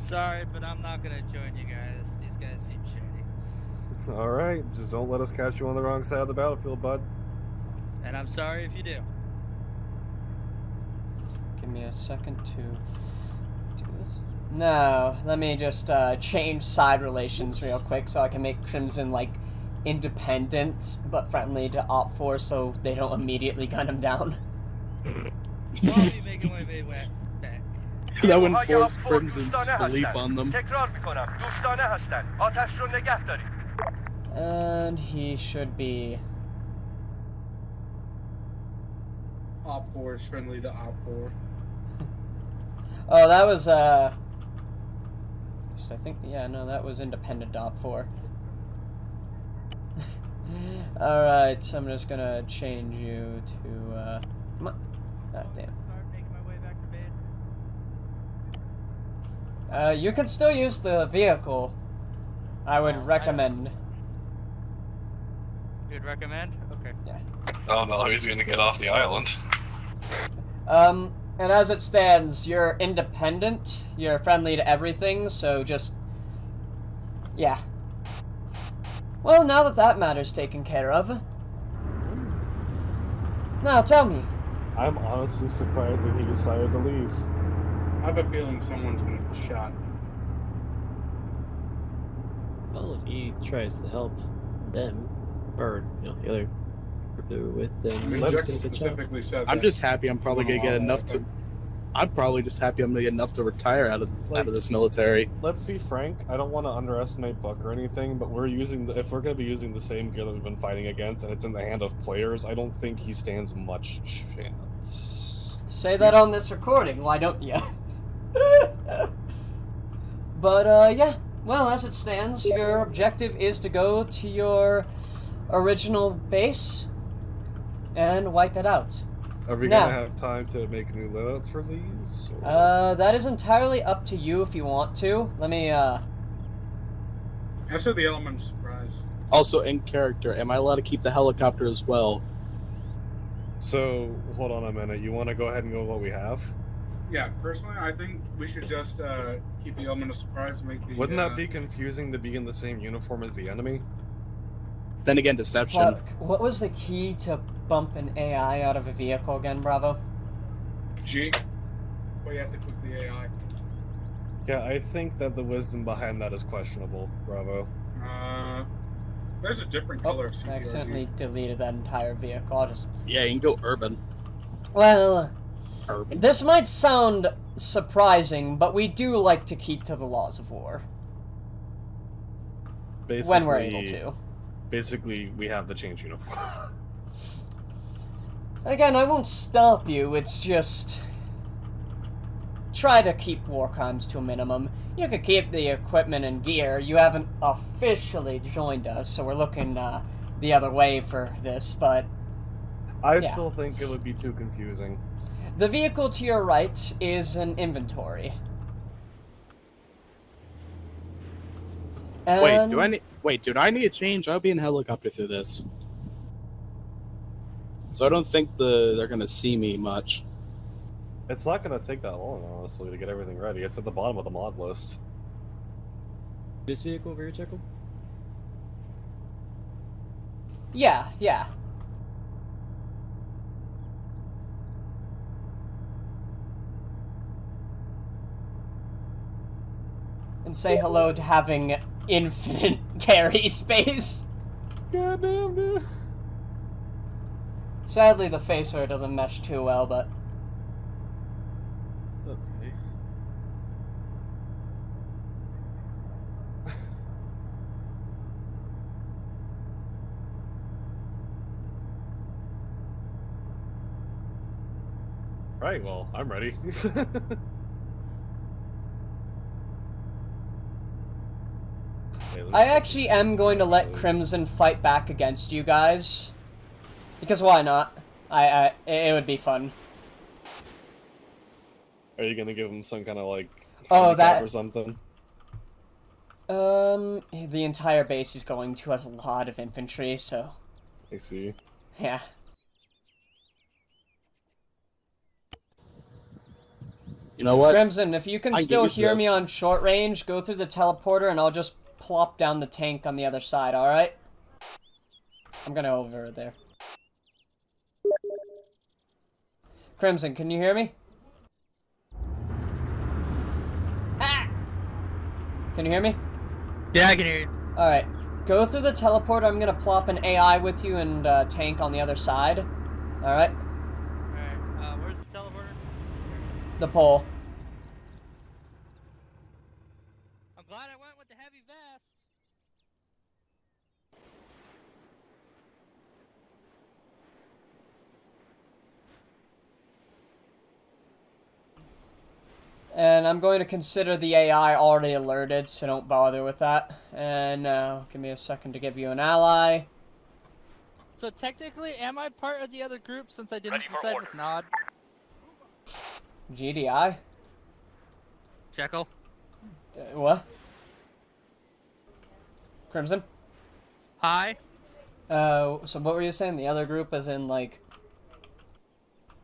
Sorry, but I'm not gonna join you guys. These guys seem shady. Alright, just don't let us catch you on the wrong side of the battlefield, bud. And I'm sorry if you do. Give me a second to do this. No, let me just change side relations real quick so I can make Crimson, like, independent but friendly to Op4 so they don't immediately gun him down. I'll be making my way back. That would force Crimson's belief on them. And he should be... Op4 is friendly to Op4. Oh, that was, I think, yeah, no, that was independent Op4. Alright, so I'm just gonna change you to, come on. Oh, damn. You can still use the vehicle. I would recommend. You'd recommend? Okay. Yeah. Oh no, he's gonna get off the island. And as it stands, you're independent, you're friendly to everything, so just... yeah. Well, now that that matter's taken care of... now, tell me. I'm honestly surprised that he decided to leave. I have a feeling someone's gonna get shot. Well, if he tries to help them, or, you know, the other group they were with, then... I mean, Let's- Jack specifically said I'm that. just happy I'm probably gonna get enough to... I'm probably just happy I'm gonna get enough to retire out of this military. Let's be frank, I don't want to underestimate Buck or anything, but if we're going to be using the same gear that we've been fighting against, and it's in the hand of players, I don't think he stands much chance. Say that on this recording, why don't you? But, yeah. Well, as it stands, your objective is to go to your original base and wipe it out. Are we Now, going to have time to make new loadouts for these? that is entirely up to you if you want to. Let me, I said the element of surprise. Also, in character, am I allowed to keep the helicopter as well? So, hold on a minute. You want to go ahead and go with what we have? Yeah, personally, I think we should just keep the element of surprise and make the. Wouldn't that be confusing to be in the same uniform as the enemy? Then again, deception. Fuck. What was the key to bump an AI out of a vehicle again, Bravo? G. But you have to click the AI. Yeah, I think that the wisdom behind that is questionable, Bravo. There's a different color of I CTRG. accidentally deleted that entire vehicle. I'll just... Yeah, you can go urban. Well, Urban. this might sound surprising, but we do like to keep to the laws of war. Basically, when we're able to. Basically, we have the change uniform. Again, I won't stop you, it's just... Try to keep war crimes to a minimum. You could keep the equipment and gear. You haven't officially joined us, so we're looking the other way for this, but... I still think it would be too confusing. The vehicle to your right is an inventory. And... Wait, do I need to change? I'll be in a helicopter through this. So I don't think they're gonna see me much. It's not going to take that long, honestly, to get everything ready. It's at the bottom of the mod list. This vehicle over here, Jekyll? Yeah. And say hello to having infinite carry space. Goddamn, dude. Sadly, the facer doesn't mesh too well, but... Okay. Right, well, I'm ready. I actually am going to let Crimson fight back against you guys. Because why not? It would be fun. Are you gonna give him some kind of, like, that... or something? The entire base is going to have a lot of infantry, so... I see. Yeah. You know what? Crimson, if you can still hear me on short range, go through the teleporter and I'll just plop down the tank on the other side, alright? I'm gonna over there. Crimson, can you hear me? Ah! Can you hear me? Yeah, I can hear you. Alright. Go through the teleporter, I'm gonna plop an AI with you and tank on the other side. Alright? Alright, where's the teleporter? The pole. I'm glad I went with the heavy vest. And I'm going to consider the AI already alerted, so don't bother with that. And give me a second to give you an ally. So technically, am I part of the other group since I didn't decide with Nod? GDI? Jekyll? What? Crimson? Hi? So what were you saying? The other group as in, like...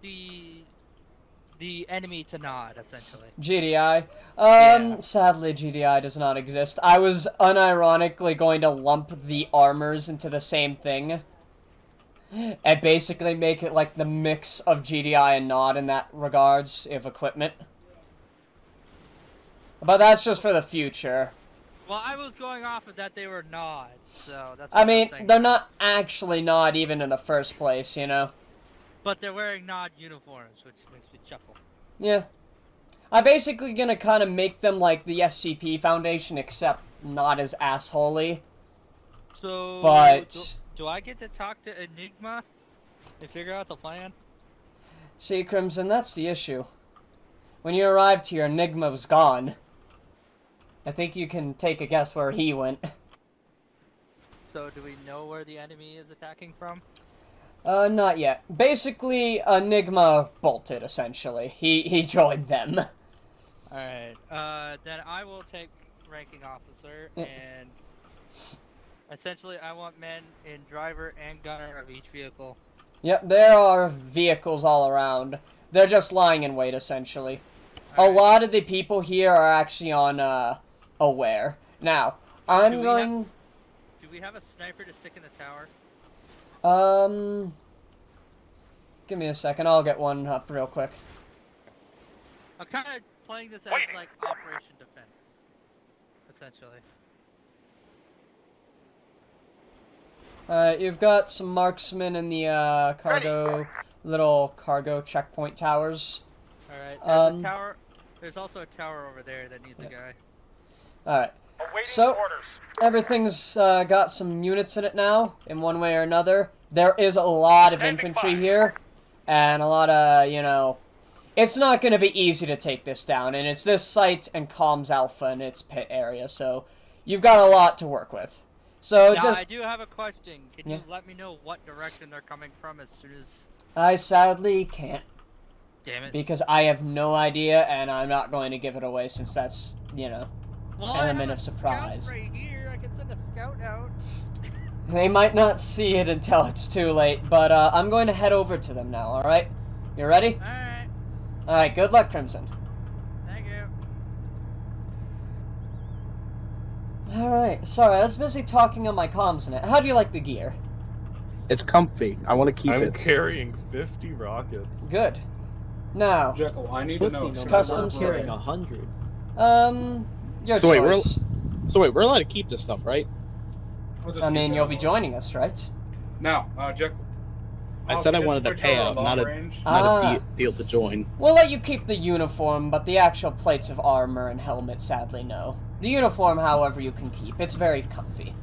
The enemy to Nod, essentially. GDI? Yeah. Sadly GDI does not exist. I was unironically going to lump the armors into the same thing. And basically make it like the mix of GDI and Nod in that regards, of equipment. But that's just for the future. Well, I was going off of that they were Nod, so that's what I mean, was saying. they're not actually Nod even in the first place, you know? But they're wearing Nod uniforms, which makes me chuckle. Yeah. I'm basically gonna kind of make them like the SCP Foundation, except not as assholey. So, but... do I get to talk to Enigma and figure out the plan? See, Crimson, that's the issue. When you arrived here, Enigma was gone. I think you can take a guess where he went. So, do we know where the enemy is attacking from? Not yet. Basically, Enigma bolted, essentially. He joined them. Alright, then I will take ranking officer, and essentially I want men in driver and gunner of each vehicle. Yep, there are vehicles all around. They're just lying in wait, essentially. A lot of the people here are actually on, aware. Now, I'm going... Do we have a sniper to stick in the tower? Give me a second, I'll get one up real quick. I'm kind of playing this as, like, Operation Defense, essentially. You've got some marksmen in the, little cargo checkpoint towers. Alright, there's a tower. There's also a tower over there that needs a guy. Alright. So, everything's got some units in it now, in one way or another. There is a lot of infantry here, and a lot of, you know... It's not going to be easy to take this down, and it's this site and Comms Alpha and its pit area, so you've got a lot to work with. So now, just... I do have a question. Can you let me know what direction they're coming from as soon as... I sadly can't. Damn it. Because I have no idea, and I'm not going to give it away since that's, you know, element of surprise. Right here. I can send a scout out. They might not see it until it's too late, but I'm going to head over to them now, alright? You ready? Alright. Alright, good luck, Crimson. Thank you. Alright, sorry, I was busy talking on my comms net. How do you like the gear? It's comfy. I want to keep it. I'm carrying 50 rockets. Good. Now, Jekyll, I need to know. It's custom carrying carrying 100. Your So wait, choice. we're allowed to keep this stuff, right? I mean, you'll be joining us, right? Now, Jekyll. I said I wanted a payout, not a deal to join. We'll let you keep the uniform, but the actual plates of armor and helmet, sadly, no. The uniform, however, you can keep. It's very comfy.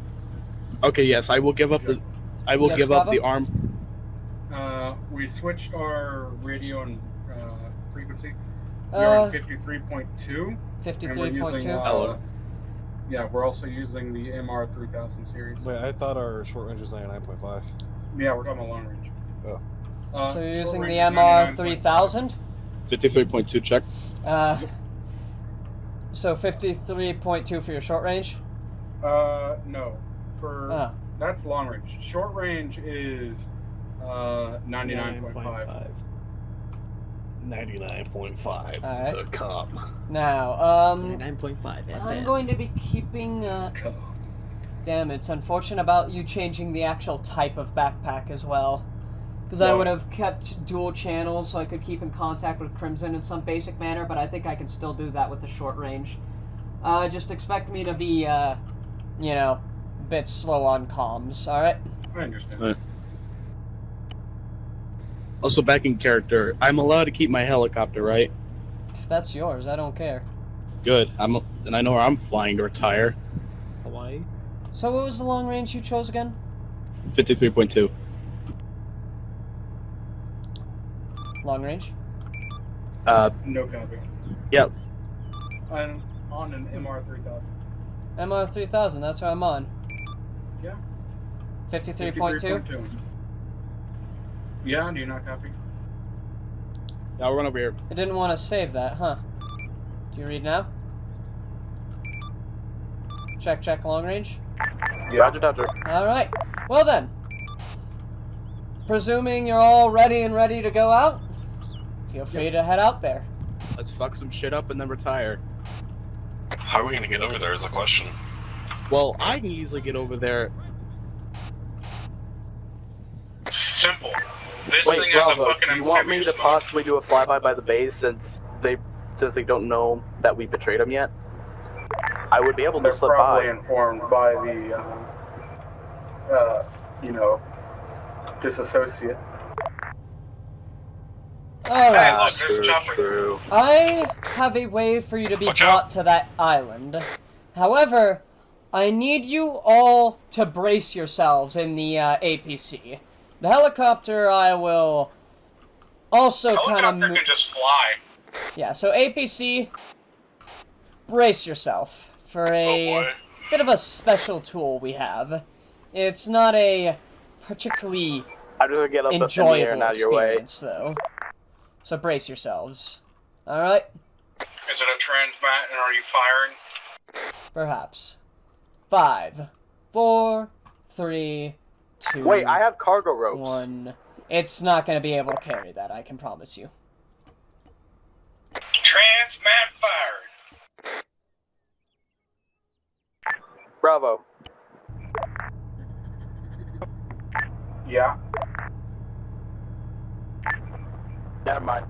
Okay, yes, I will give up the. I will give up the arm. We switched our radio and frequency. We're on 53.2. 53.2. Yeah, we're also using the MR 3000 series. Wait, I thought our short range was 99.5. Yeah, we're talking about long range. Oh. So you're using the MR 3000? 53.2 check. So 53.2 for your short range? No. For that's long range. Short range is 99.5. 99.5. Alright. The com. Now, 9.5. I'm going to be keeping, damn, it's unfortunate about you changing the actual type of backpack as well. Because I would have kept dual channels so I could keep in contact with Crimson in some basic manner, but I think I can still do that with the short range. Just expect me to be, you know, a bit slow on comms, alright? I understand. Right. Also, back in character, I'm allowed to keep my helicopter, right? That's yours, I don't care. Good. And I know where I'm flying to retire. Hawaii? So what was the long range you chose again? 53.2. Long range? No copy. Yep. I'm on an MR 3000. MR 3000, that's what I'm on. Yeah. 53.2? Yeah, do you not copy? I'll run over here. I didn't want to save that, huh? Do you read now? Check, long range? Yeah. Roger, Dodger. Alright, well then. Presuming you're all ready to go out, feel free to head out there. Let's fuck some shit up and then retire. How are we gonna get over there is the question. Well, I can easily get over there. Simple. This Wait, thing has a Bravo, fucking do you want me to amphibious possibly do a flyby by the base since they don't know that we betrayed them yet? I would be able to slip by. They're probably informed by the, you know, disassociate. Alright. True. I have a way for you to be brought to that island. However, I need you all to brace yourselves in the APC. The helicopter I will also kind of can just fly. Yeah, so APC, brace yourself for a bit of a special tool we have. It's not a particularly I'm just gonna get up in the air enjoyable and out of your way. experience, though. So brace yourselves. Alright? Is it a transmat and are you firing? Perhaps. 5, 4, 3, 2. Wait, I have cargo ropes. 1. It's not going to be able to carry that, I can promise you. Transmat fired. Bravo. Yeah. Never mind.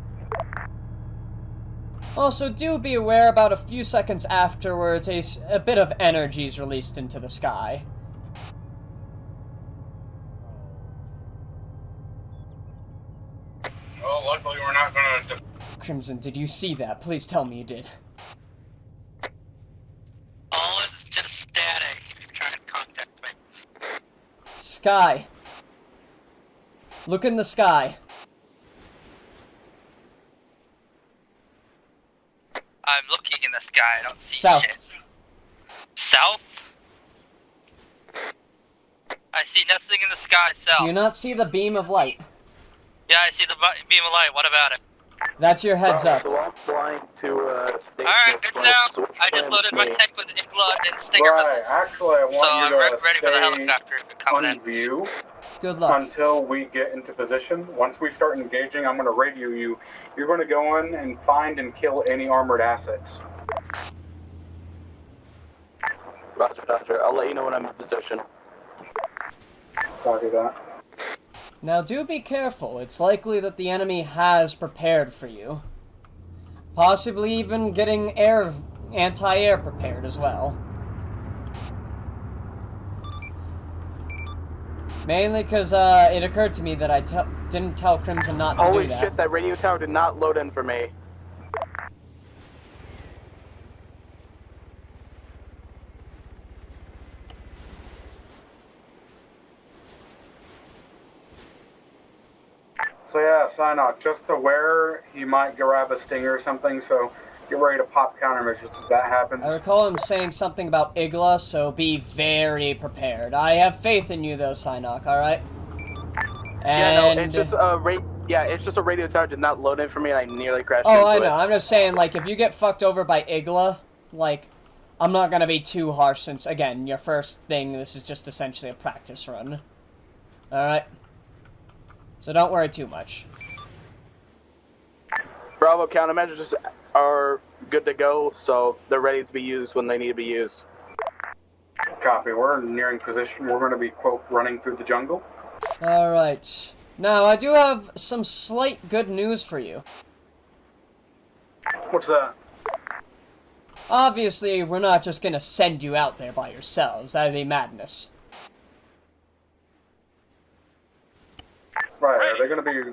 Also, do be aware about a few seconds afterwards, a bit of energy is released into the sky. Well, luckily we're not gonna... Crimson, did you see that? Please tell me you did. All is just static if you're trying to contact me. Sky. Look in the sky. I'm looking in the sky, I don't see South. shit. South? I see nothing in the sky south. Do you not see the beam of light? Yeah, I see the beam of light, what about it? That's your heads up. So I'm flying to station. Alright, good to know. I just loaded my tank with Igla and Stinger missiles. Actually, I want So you I'm to ready for the stay helicopter coming on in. view Good luck. until we get into position. Once we start engaging, I'm going to radio you. You're going to go in and find and kill any armored assets. Roger, Roger. I'll let you know when I'm in position. Copy that. Now do be careful. It's likely that the enemy has prepared for you. Possibly even getting anti-air prepared as well. Mainly because it occurred to me that I didn't tell Crimson not to Holy do that. shit, that radio tower did not load in for me. So yeah, Psynock, just aware he might grab a stinger or something, so get ready to pop countermeasures if that happens. I recall him saying something about Igla, so be very prepared. I have faith in you though, Psynock, alright? Yeah, no, it's just it's just a radio tower did not load in for me and I nearly crashed into Oh, I it. know. I'm just saying, like, if you get fucked over by Igla, like, I'm not gonna be too harsh since, again, your first thing, this is just essentially a practice run. Alright? So don't worry too much. Bravo, countermeasures are good to go, so they're ready to be used when they need to be used. Copy. We're nearing position. We're going to be, quote, running through the jungle. Alright. Now, I do have some slight good news for you. What's that? Obviously, we're not just gonna send you out there by yourselves. That'd be madness. Right, are they going to be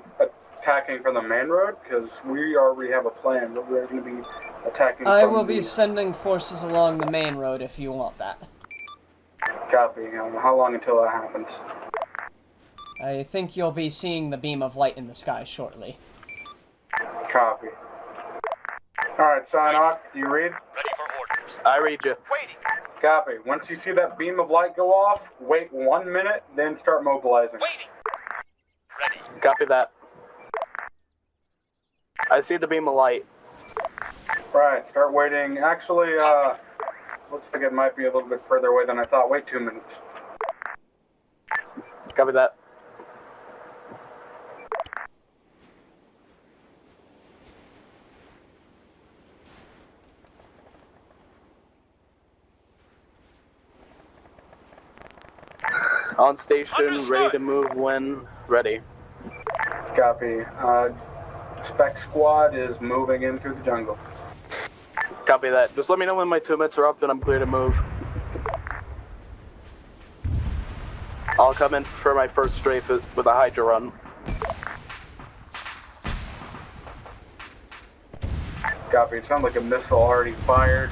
attacking from the main road? Because we already have a plan, but we're going to be attacking I from will be the... sending forces along the main road if you want that. Copy. How long until that happens? I think you'll be seeing the beam of light in the sky shortly. Copy. Alright, Psynock, do you read? Ready for orders. I read you. Waiting. Copy. Once you see that beam of light go off, wait 1 minute, then start mobilizing. Waiting. Ready. Copy that. I see the beam of light. Right, start waiting. Actually, looks like it might be a little bit further away than I thought. Wait 2 minutes. Copy that. On station, ready to move when ready. Copy. Spec squad is moving in through the jungle. Copy that. Just let me know when my 2 minutes are up and I'm clear to move. I'll come in for my first strafe with a Hydra run. Copy. It sounds like a missile already fired.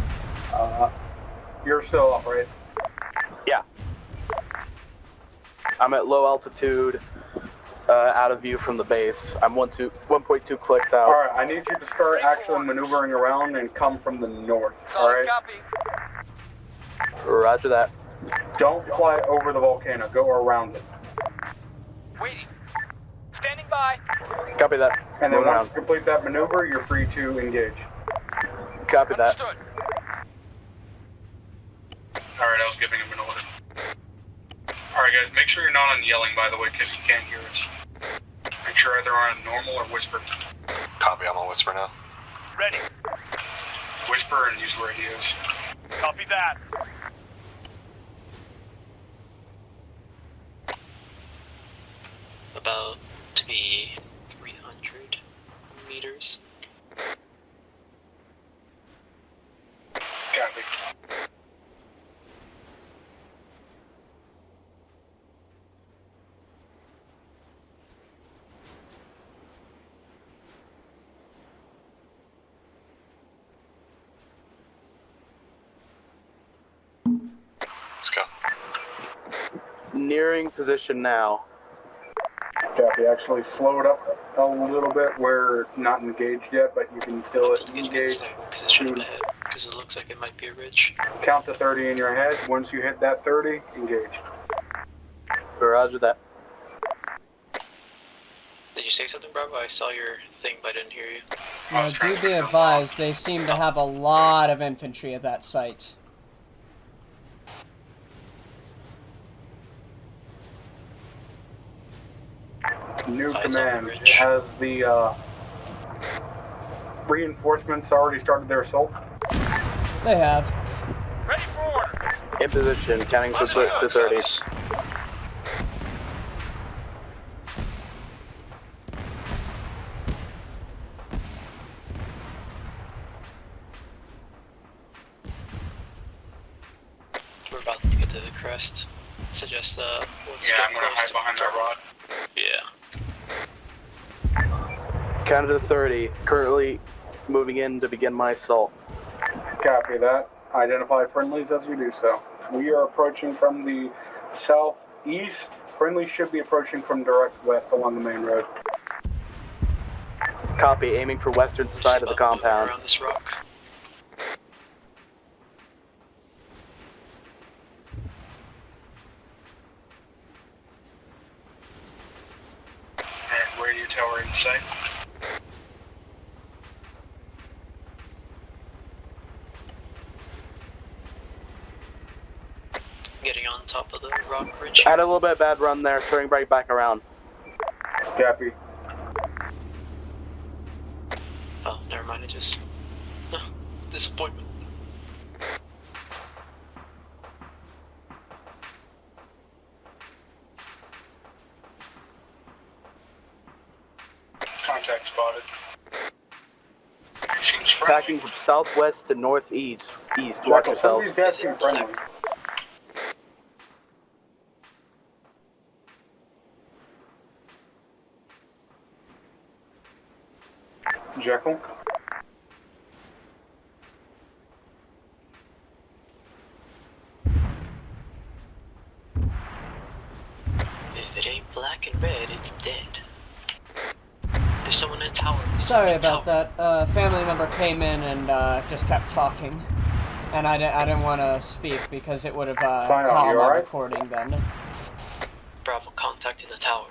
You're still up, right? Yeah. I'm at low altitude, out of view from the base. I'm 1.2 clicks out. Alright, I need you to start actually maneuvering around and come from the north, alright? Copy. Roger that. Don't fly over the volcano, go around it. Waiting. Standing by. Copy that. And then Moving once around. you complete that maneuver, you're free to engage. Copy that. Understood. Alright, I was giving him an order. Alright guys, make sure you're not on yelling by the way, because he can't hear us. Make sure either on normal or whisper. Copy, I'm on whisper now. Ready. Whisper and use radios. Copy that. About to be 300 meters. Copy. Let's go. Nearing position now. Copy. Actually slow it up a little bit. We're not engaged yet, but you can still engage. Position ahead, because it looks like it might be a ridge. Count to 30 in your head. Once you hit that 30, engage. Roger that. Did you say something, Bravo? I saw your thing, but I didn't hear you. Do be advised, they seem to have a lot of infantry at that site. New Eyes on command. the ridge. Has the reinforcements already started their assault? They have. Ready for orders. In position, counting to 30. We're about to get to the crest. Suggest let's Yeah, get I'm gonna close hide to behind the that rod. Yeah. Counted to 30. Currently moving in to begin my assault. Copy that. Identify friendlies as you do so. We are approaching from the southeast. Friendlies should be approaching from direct west along the main road. Copy, aiming for western We're side just of the about moving compound. around this rock. Alright, radio tower in sight. Getting on top of the rock ridge. I had a little bit of bad run there, turning right back around. Copy. Oh, never mind, it just... disappointment. Contact spotted. Seems friendly. Attacking from southwest to northeast. Watch yourselves. Somebody's asking friendly. Jekyll. If it ain't black and red, it's dead. There's someone in the tower. Sorry about that. A family member came in and just kept talking. And I didn't want to speak because it would have Fine, caught you my alright? recording then. Bravo, contact in the tower.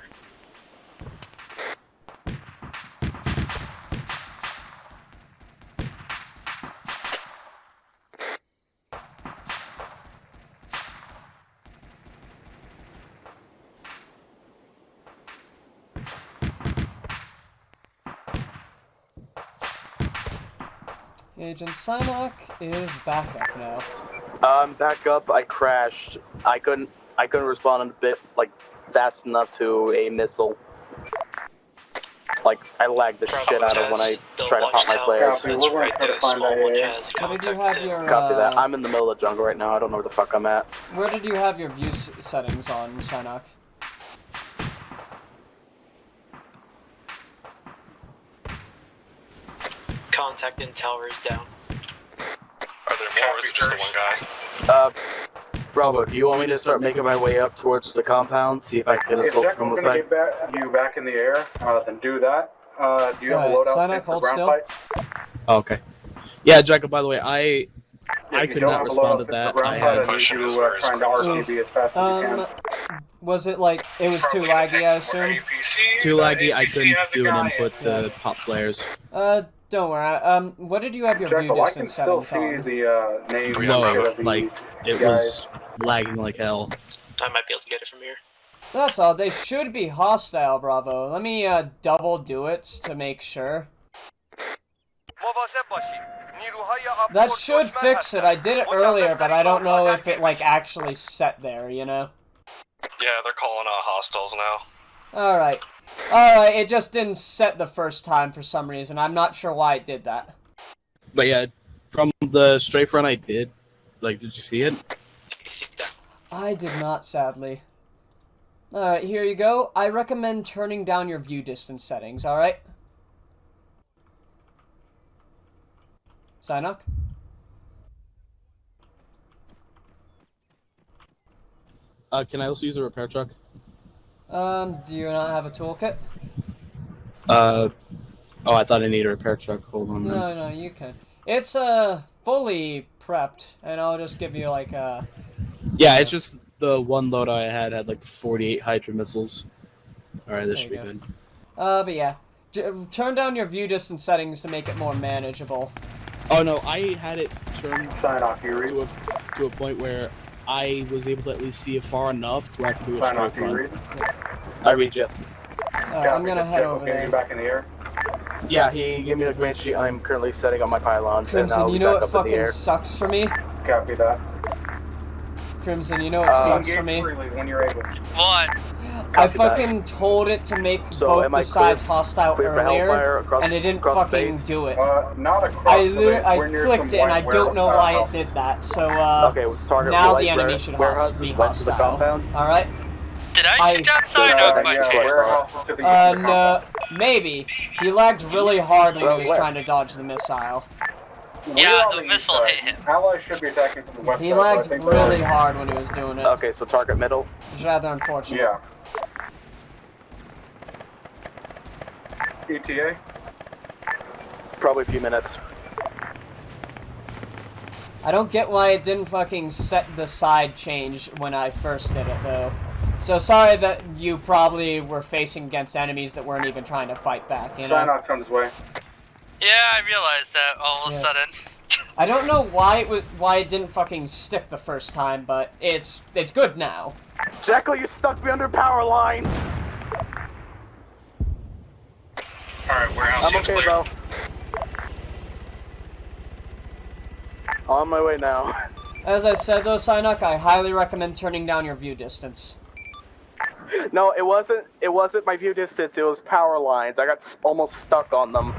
Agent Psylocke is back up now. Back up. I crashed. I couldn't respond a bit fast enough to a missile. I lagged the shit out of when I tried to pop my flares. Copy. We're going to try to find that area. Where did you have your Copy that. I'm in the middle of the jungle right now. I don't know where the fuck I'm at. Where did you have your view settings on, Psylocke? Contact in tower is down. Are there more, or is it just the one guy? Bravo, do you want me to start making my way up towards the compound? See if I can get If assault from Jekyll's the going to side? get you back in the air, then do that. Do you have a Alright, loadout Psylocke, fit for hold ground still. fight? Oh, okay. Yeah, Jacob, by the way, I If you could don't not have a respond loadout to fit that. for ground I fight, had... I need you trying to RTB as fast as you can. Was it it was too laggy, I assume? Too laggy, I couldn't do an input to pop flares. Don't worry. What did you have your view Jekyll, I can distance still settings see on? the names Low, of the it guys. was lagging like hell. I might be able to get it from here. That's all. They should be hostile, Bravo. Let me double do it to make sure. That should fix it. I did it earlier, but I don't know if it like actually set there, you know? Yeah, they're calling out hostiles now. Alright. Alright, it just didn't set the first time for some reason. I'm not sure why it did that. But yeah, from the strafe run I did, like, did you see it? I did not, sadly. Alright, here you go. I recommend turning down your view distance settings, alright? Psynock? Can I also use a repair truck? Do you not have a toolkit? Oh, I thought I needed a repair truck. Hold on. No, you can. It's, fully prepped, and I'll just give you, like, Yeah, it's just the one load I had like 48 Hydra missiles. Alright, this should be good. But yeah. Turn down your view distance settings to make it more manageable. Oh no, I had it turned Sign off, you read. to a point where I was able to at least see it far enough to where I could do a Sign off, straight you run. read. I read you. I'm gonna head over Get there. you back in the air. Yeah, he gave me the green sheet. I'm currently setting up my pylons. Crimson, and you know what fucking sucks for me? Copy that. Crimson, you know what sucks for me? When you're able. What? I fucking told it to make both the sides hostile earlier, and it didn't fucking do it. Not across I clicked it, and I don't know why it did that. So now the enemy should be hostile. All right. Did I shoot outside of my no, maybe. He lagged really hard when he was trying to dodge the missile. Yeah, the missile hit him. Allies should be attacking from the west He side, so I lagged think really hard when he was doing it. Okay, so target middle. It's rather unfortunate. Yeah. ETA? Probably a few minutes. I don't get why it didn't fucking set the side change when I first did it, though. So sorry that you probably were facing against enemies that weren't even trying to fight back, you know? Sign off comes way. Yeah, I realized that all of a sudden. I don't know why it didn't fucking stick the first time, but it's good now. Jekyll, you stuck me under power lines! Alright, warehouse I'm seems okay, clear. bro. On my way now. As I said though, Psynock, I highly recommend turning down your view distance. No, it wasn't my view distance, it was power lines. I got almost stuck on them.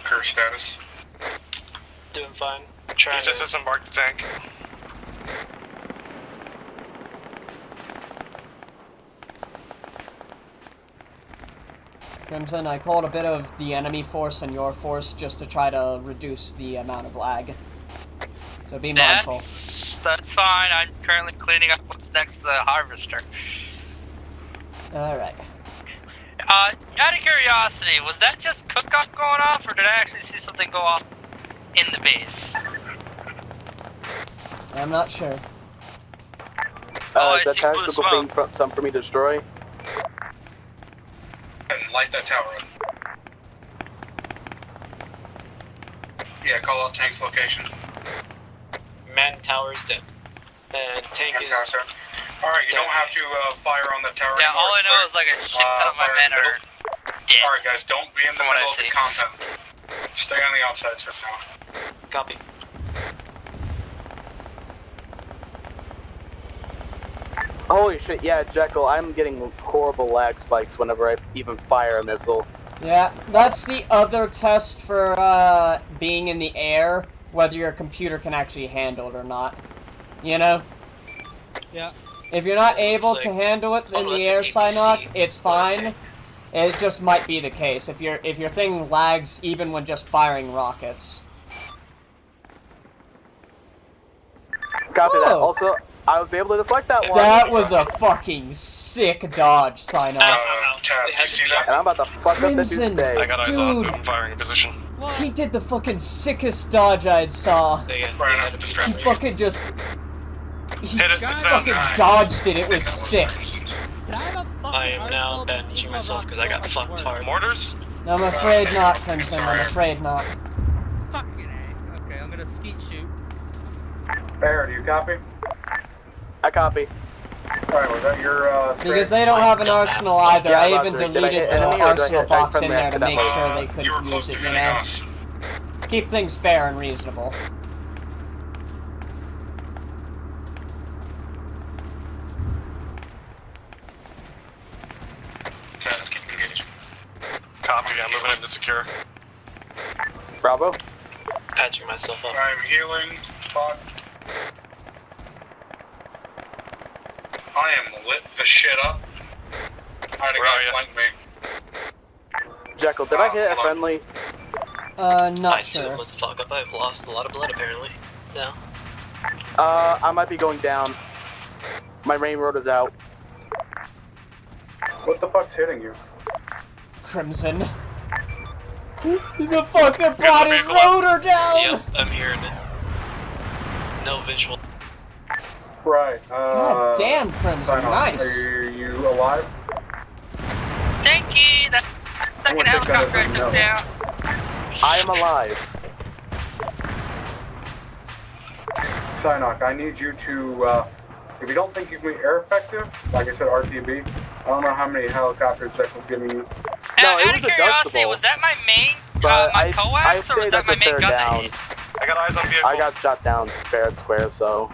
Curse status. Doing fine. He Trying just to... disembarked the tank. Crimson, I called a bit of the enemy force and your force just to try to reduce the amount of lag. So be mindful. That's fine. I'm currently cleaning up what's next to the harvester. Alright. Out of curiosity, was that just cook-off going off, or did I actually see something go off in the base? I'm not sure. I is that see blue tactical smoke. thing something for me to destroy? And light that tower up. Yeah, call out tank's location. Man tower is dead. And tank Man is... tower, sir. Alright, you don't have to fire on the tower Yeah, anymore. all I know is like a shit ton of my men are dead. Alright guys, don't be in the From what middle I of the see. compound. Stay on the outside, sir, now. Copy. Holy shit, yeah, Jekyll, I'm getting horrible lag spikes whenever I even fire a missile. Yeah, that's the other test for being in the air, whether your computer can actually handle it or not. You know? Yeah. If you're not able like to handle it in almost the air, an APC Psynock, it's fine. tank. It just might be the case if your thing lags even when just firing rockets. Copy that. Whoa. Also, I was able to deflect that one. That was a fucking sick dodge, Psynock. Chad, you see that? And I'm about to fuck up the dude Crimson, today. I got eyes on dude, him in firing position. he did the fucking sickest dodge I'd saw. Again, Right off the He distraction. fucking just... He Hit it, just it's fucking down. dodged it, it was sick. I am now bandaging myself because I got fucked hard. Mortars? I'm afraid not, Crimson, I'm afraid not. Fucking A. Okay, I'm gonna skeet shoot. Bear, do you copy? I copy. Alright, was that your, Because they don't have an arsenal either. Yeah, I even Roger. Did I deleted hit the enemy or did I arsenal hit box in friendly there to make accidentally? sure they You were couldn't close use to it, you hitting know? us. Keep things fair and reasonable. Okay, let's keep engaged. Copy, I'm moving into secure. Bravo. Patching myself up. I'm healing. Fuck. I am lit the shit up. I had a guy flank me. Jekyll, did I hit a friendly? Not I sure. too, what the fuck up? I've lost a lot of blood apparently. No. I might be going down. My rain road is out. What the fuck's hitting you? Crimson. The fucker brought his rotor down! Yep, I'm hearing it. No visual. Right, God damn, Crimson, sign off. nice. Are you alive? Thank you. That second I wanna take that helicopter as a took no. down. I am alive. Psynock, I need you to, if you don't think you can be air effective, like I said, RTB, I don't know how many helicopters that will give you. No, it Out was of curiosity, adjustable. was that my main, But my I coax, or say was that that's my a main third gun down. that hit? I got eyes on vehicle. I got shot down fair and square, so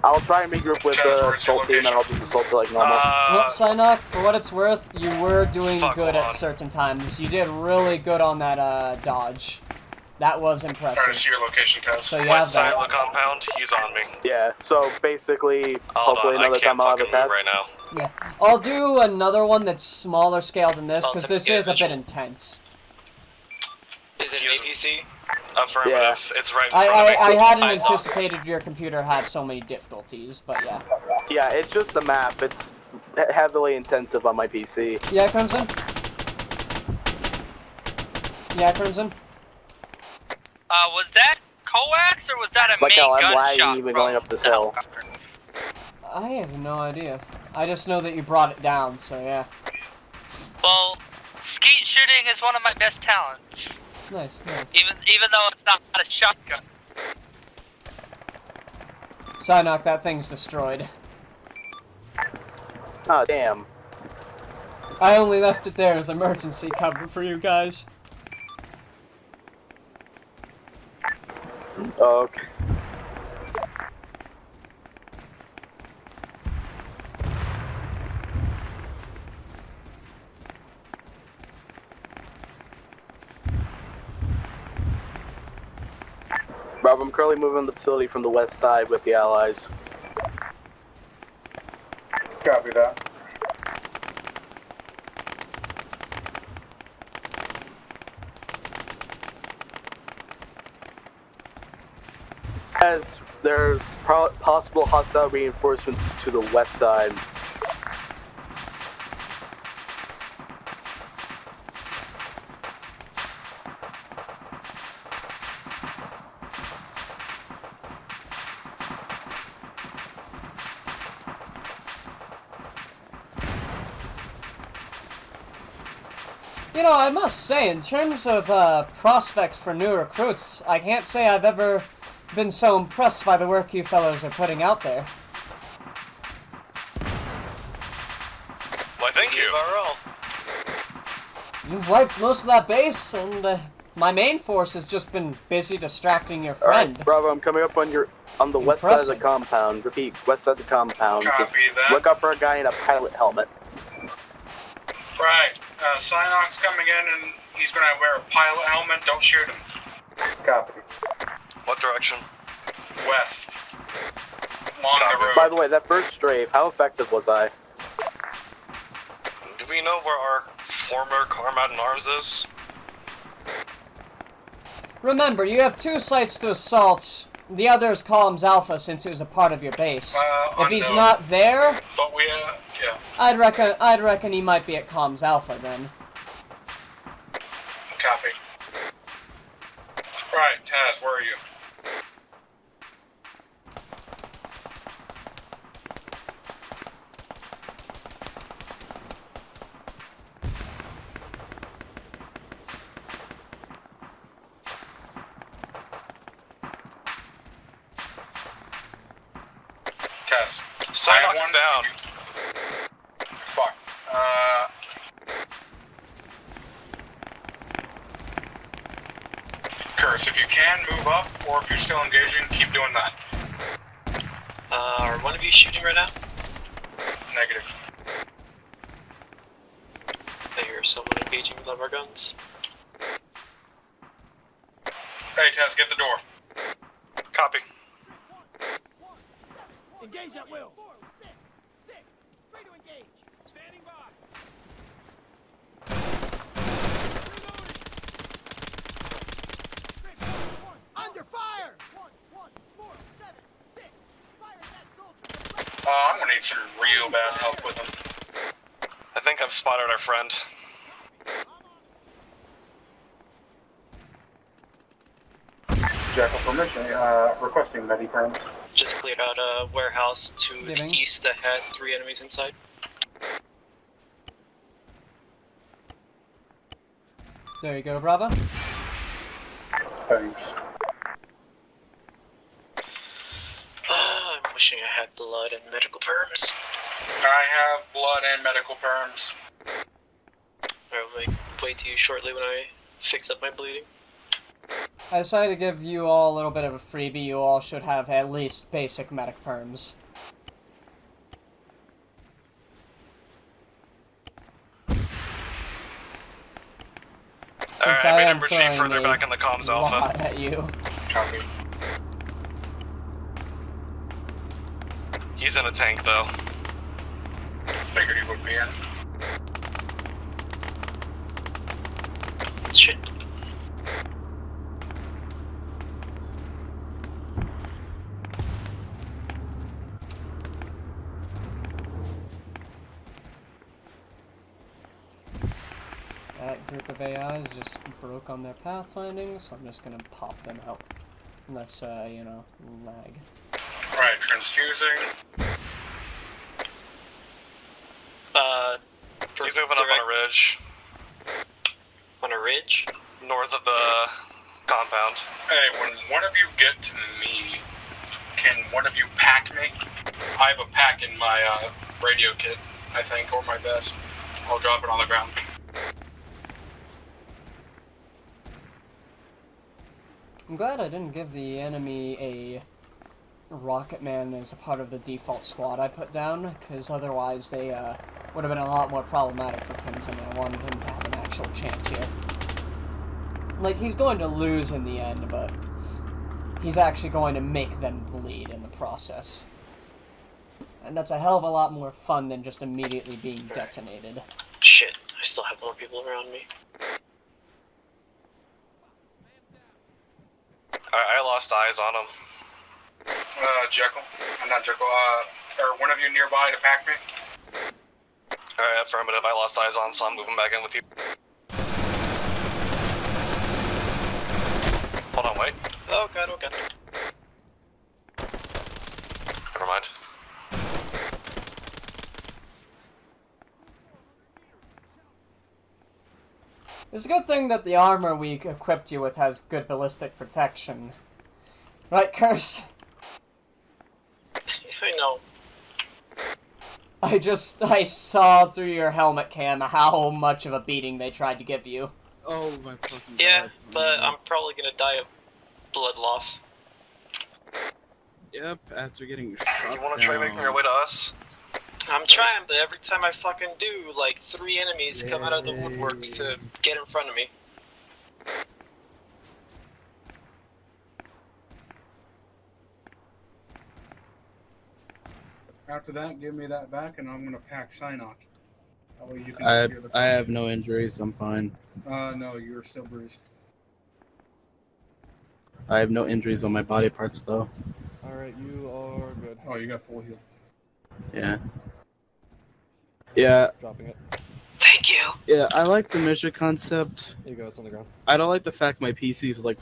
I'll try and regroup with the assault team and I'll just assault it like normal. Well, Psynock, for what it's worth, you were doing Fuck good on. at certain times. You did really good on that dodge. That was Trying impressive. to see your location, Taz. So you West have side that. of the compound, he's on me. Yeah, so basically, Hold hopefully on, another I can't time I'll have a fucking move test. right now. Yeah. I'll do another one that's smaller scale than this, Oh, because let me this get is a bit visual. intense. Is it an APC? Affirmative. Yeah. It's right in front of me. I hadn't I thought- anticipated your computer had so many difficulties, but yeah. Yeah, it's just the map. It's heavily intensive on my PC. Yeah, Crimson? Yeah, Crimson? Was that coax, or was that a Like main how I'm gunshot lagging even from going up this the hill. helicopter? I have no idea. I just know that you brought it down, so yeah. Well, skeet shooting is one of my best talents. Nice, nice. Even though it's not a shotgun. Psynock, that thing's destroyed. Oh, damn. I only left it there as emergency cover for you guys. Okay. Rob, I'm currently moving the facility from the west side with the allies. Copy that. As there's possible hostile reinforcements to the west side. You know, I must say, in terms of prospects for new recruits, I can't say I've ever been so impressed by the work you fellows are putting out there. Why, thank you. You've wiped most of that base, and my main force has just been busy distracting your friend. Alright, Bravo, I'm coming up on the west side of the compound. Repeat, west side of the compound. Copy Just that. look up for a guy in a pilot helmet. Right. Psynock's coming in and he's gonna wear a pilot helmet. Don't shoot him. Copy. What direction? West. Along the road. By the way, that first strafe, how effective was I? Do we know where our former Comrade in Arms is? Remember, you have two sites to assault. The other is Columns Alpha, since it was a part of your base. If he's unknown. not there, But we, yeah. I'd reckon he might be at Columns Alpha then. Copy. Right, Taz, where are you? Taz. Psynock is down. Fuck. Curse, if you can, move up, or if you're still engaging, keep doing that. Are one of you shooting right now? Negative. I hear someone engaging with one of our guns. Hey, Tess, get the door. Copy. Engage at will. 4, 6, 6. Free to engage. Standing by. Under fire. 1, 4, 7, 6. Fire that soldier. I'm gonna need some real bad help with him. I think I've spotted our friend. Jackal permission, requesting Mediperm. Just cleared out a warehouse to Giving. the east that had 3 enemies inside. There you go, Bravo. Thanks. I'm wishing I had blood and medical perms. I have blood and medical perms. I'll wait to you shortly when I fix up my bleeding. I decided to give you all a little bit of a freebie. You all should have at least basic medic perms. Since Alright, I made am him retreat throwing further a back in the comms lot alpha. at you. Copy. He's in a tank though. Figured he would be in. Shit. That group of AIs just broke on their pathfinding, so I'm just gonna pop them out. Unless, you know, lag. Right, transfusing. He's moving up on a ridge. On a ridge? North of the compound. Hey, when one of you get to me, can one of you pack me? I have a pack in my radio kit, I think, or my vest. I'll drop it on the ground. I'm glad I didn't give the enemy a Rocket Man as a part of the default squad I put down, because otherwise they would have been a lot more problematic for Crimson, and I wanted him to have an actual chance here. Like, he's going to lose in the end, but he's actually going to make them bleed in the process. And that's a hell of a lot more fun than just immediately being detonated. Shit, I still have more people around me. I lost eyes on him. Jekyll. I'm not Jekyll. Are one of you nearby to pack me? Alright, affirmative. I lost eyes on, so I'm moving back in with you. Hold on, wait. Oh god, oh god. Never mind. It's a good thing that the armor we equipped you with has good ballistic protection. Right, Curse? I know. I saw through your helmet cam how much of a beating they tried to give you. Oh my fucking god. Yeah, but I'm probably gonna die of blood loss. Yep, after getting shot You wanna try making your way to us? I'm trying, but every time I fucking do, like 3 enemies come out of the woodworks to get in front of me. After that, give me that back, and I'm gonna pack Psynock. That way you can secure the I have no injuries, I'm fine. No, you're still bruised. I have no injuries on my body parts though. Alright, you are good. Oh, you got full heal. Yeah. Yeah. Dropping it. Thank you. Yeah, I like the mission concept. There you go, it's on the ground. I don't like the fact my PC is like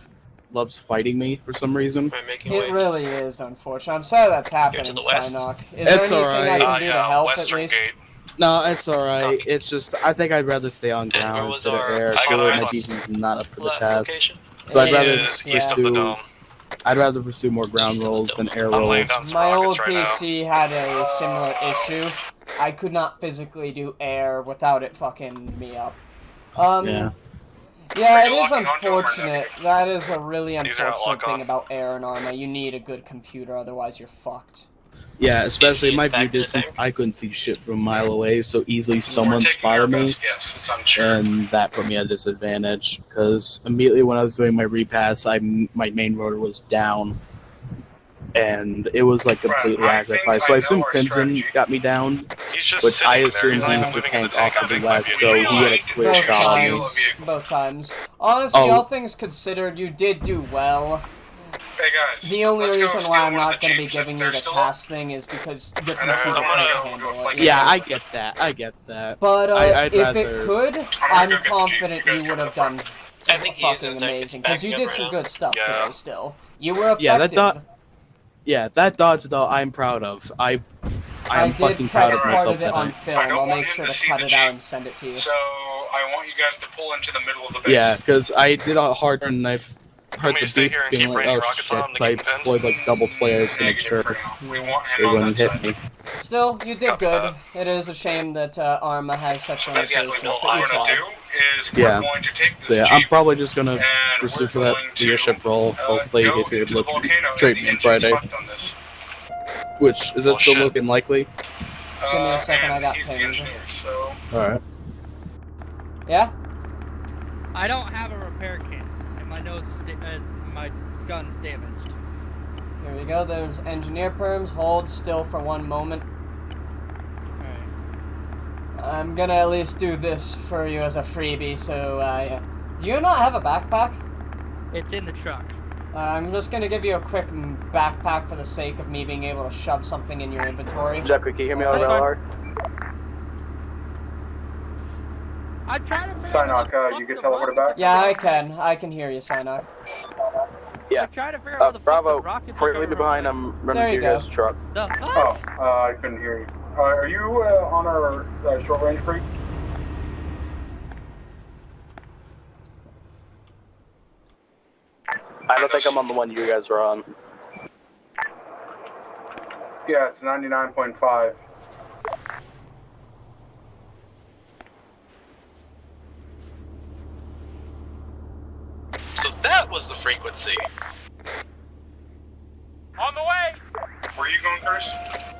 loves fighting me for some reason. I'm making It way. really is unfortunate. I'm sorry that's happening, to the west. Psynock. Is It's there anything I alright. can do to help at Western least? Gate. No, it's alright. It's just I think I'd rather stay on where ground was instead of our- air. I got Clearly eyes my on- PC's not up to the Left task. location? So I'd It rather is, just yeah. East of the do dome. I'd rather pursue more ground rolls than air I'm laying rolls. down some My rockets old right now. PC had a similar issue. I could not physically do air without it fucking me up. Yeah. Yeah, Are it you is locking onto 'em or unfortunate. That is a really These are not unfortunate lock thing on. about air and ARMA. You need a good computer, otherwise you're fucked. Yeah, especially Is my the view factor distance, thing? I couldn't see shit from a mile away, so easily We're someone taking our spotted me, best guess. It's unsure. and that put me at a disadvantage, because immediately when I was doing my repass, my main rotor was down, and it was like completely I active. think So I I assumed know our Crimson strategy. got me down, He's just which sitting I there. assume He's not he's even the moving in tank the off tank. to the That might be west, a so vehicle. he had a clear Both shot on me. times. Both times. Honestly, Oh. all things considered, you did do well. Hey guys. The only let's go reason steal why I'm one of not the going to be Jeeps giving if you they're the still cast thing is because your And computer I'm gonna can't go handle fight it. Yeah, I get that. But I'd if rather... it could, gonna I'm go get the confident Jeep. You guys you would come have to the done I think he is fucking in there. amazing because you Backing did up some right good stuff Yeah. today. Still, you were effective. Yeah, that dodge though, I'm proud of. I I'm did fucking proud catch of part myself of it that on I... film. I don't I'll want make him sure to to see cut the it out Jeep. and send it to you. So I want you guys to pull into the middle of the base. Yeah, because I did a hard turn and I heard Want me the to stay beep here and being keep like, raining oh rockets shit, on him to but I keep him pinned? deployed like double flares to make Negative sure for now. We Yeah. want him they on wouldn't that hit side. me. Still, you did Copy good. that. It is a shame that ARMA has such So that's limitations, what but you we're gonna tried. do is Yeah. we're going to take this So yeah, I'm Jeep probably just gonna and pursue we're for that going to, leadership role. Hopefully, go if you're into able the to volcano trade as me the on engine's Friday. fucked on this. Which, is that still Bullshit. looking likely? Give me a second, and I got he's the pinged. engineer, so Alright. Yeah? I don't have a repair kit, and my my gun's damaged. Here we go. There's engineer perms. Hold still for one moment. Alright. I'm gonna at least do this for you as a freebie, so, yeah. Do you not have a backpack? It's in the truck. I'm just gonna give you a quick backpack for the sake of me being able to shove something in your inventory. Jackie, can you hear me over That's fine. LR? I'm trying to figure Psynock, out you get teleported back? Yeah, I can hear you, Psynock. Yeah. I'm trying to figure out where the Bravo, fuck the rockets before are you leave me coming behind, from. I'm running There to you your go. guys' truck. The fuck? Oh, I couldn't hear you. Are you on our short range creek? I don't think I'm on the one you guys are on. Yeah, it's 99.5. So that was the frequency. On the way! where are you going first?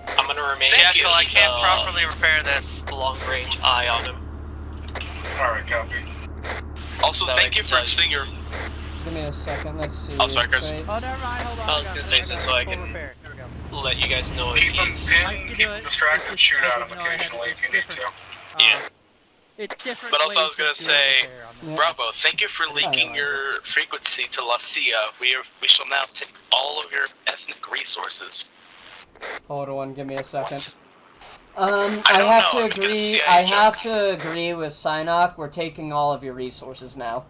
I'm gonna remain Jackal, I keep, can't properly repair this. long range eye on him. Alright, copy. Also, So thank you for extending your. Give me a second, let's see. Oh, sorry, Chris. traits. Oh, never mind, hold on. I was gonna say so I can repair. There we go. let you guys know if Keep them he's. pinned, keep them distracted, shoot at them occasionally if you need to. Yeah. It's different. But also, I was ways gonna of doing say, repair on this. Bravo, thank you for leaking your frequency to La Cia. We shall now take all of your ethnic resources. Hold on, give me a second. I I don't have know, to I think it's a agree. CIA I joke. have to agree with Psynock. We're taking all of your resources now.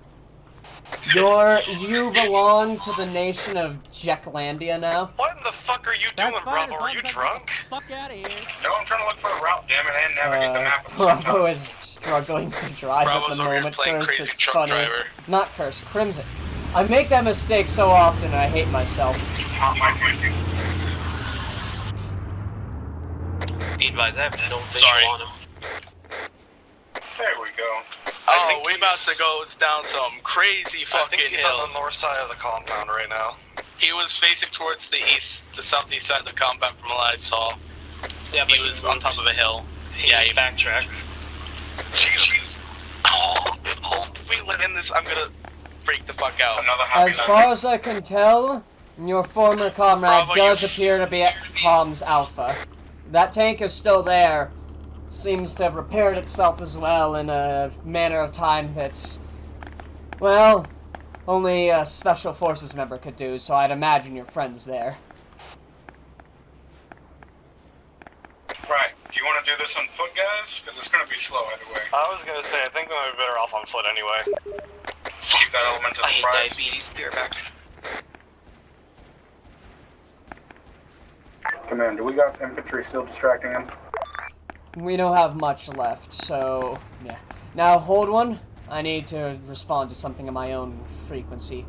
You belong to the nation of Jacklandia now. What in the fuck are you doing, Bravo? Are you drunk? Fuck out of here. No, I'm trying to look for a route, damn it, and navigate the map. Bravo is struggling to drive Bravo's at the over here moment. playing Curse, crazy it's truck funny. driver. Not Curse, Crimson. I make that mistake so often, and I hate myself. Not my thinking. Be advised, I have no visual on him. There we go. Oh, we about to go down some crazy fucking I think he's hills. on On the north side of the compound right now. He was facing towards the southeast side of the compound from what I saw. Yeah, but He was on top of a hill. Yeah, he backtracked. Jesus. Oh, if we let in this, I'm gonna freak the fuck out. Another happy As far as I can tell, your former comrade Bravo, does you- appear to be at Comms Alpha. That tank is still there. Seems to have repaired itself as well in a manner of time that's, well, only a Special Forces member could do, so I'd imagine your friend's there. Right. Do you want to do this on foot, guys? Because it's going to be slow either way. I was gonna say, I think we might be better off on foot anyway. Keep that element of I hate surprise. diabetes. Be right back. Commander, we got infantry still distracting him. We don't have much left, so, yeah. Now, hold one. I need to respond to something on my own frequency.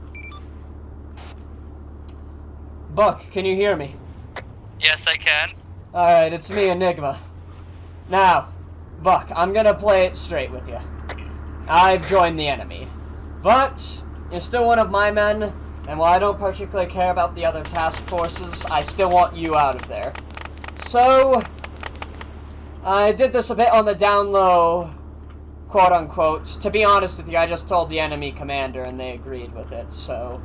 Buck, can you hear me? Yes, I can. Alright, it's me, Enigma. Now, Buck, I'm gonna play it straight with you. I've joined the enemy. But, you're still one of my men, and while I don't particularly care about the other task forces, I still want you out of there. So, I did this a bit on the down low, quote-unquote. To be honest with you, I just told the enemy commander, and they agreed with it, so,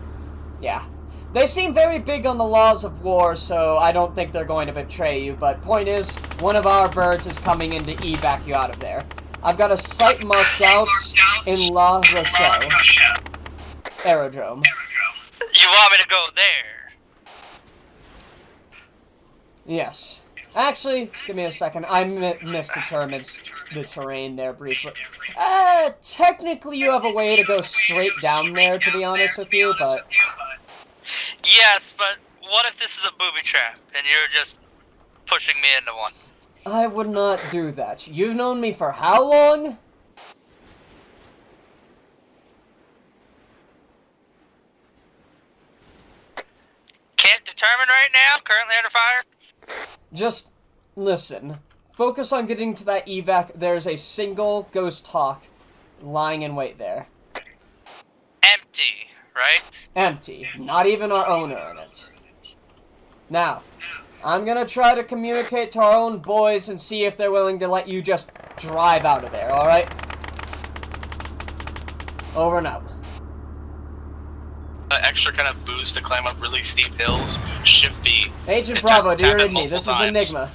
yeah. They seem very big on the laws of war, so I don't think they're going to betray you, but point is, one of our birds is coming in to evac you out of there. I've got a site marked out in La Rochelle Aerodrome. You want me to go there? Yes. Actually, give me a second. I misdetermined the terrain there briefly. Technically you have a way to go straight down there, to be honest with you, but... Yes, but what if this is a booby trap, and you're just pushing me into one? I would not do that. You've known me for how long? Can't determine right now, currently under fire. Just listen. Focus on getting to that evac. There's a single ghost hawk lying in wait there. Empty, right? Empty. Not even our owner in it. Now, I'm gonna try to communicate to our own boys and see if they're willing to let you just drive out of there, alright? Over and out. Extra kind of boost to climb up really steep hills, shift V. Agent Bravo, do you read me? This is Enigma.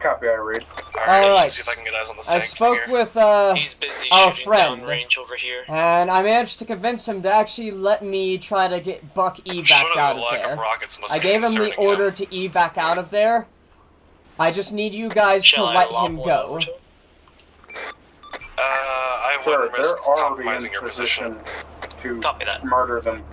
Copy, I read. Alright. See if I can get eyes on the I snake spoke here. with, He's busy our shooting friend, downrange over here. and I managed to convince him to actually let me try to get Buck evac out of there. I gave him the order to evac out of there. I just need you guys to let him go. I Sir, wouldn't risk they're already compromising in your position. position to murder them.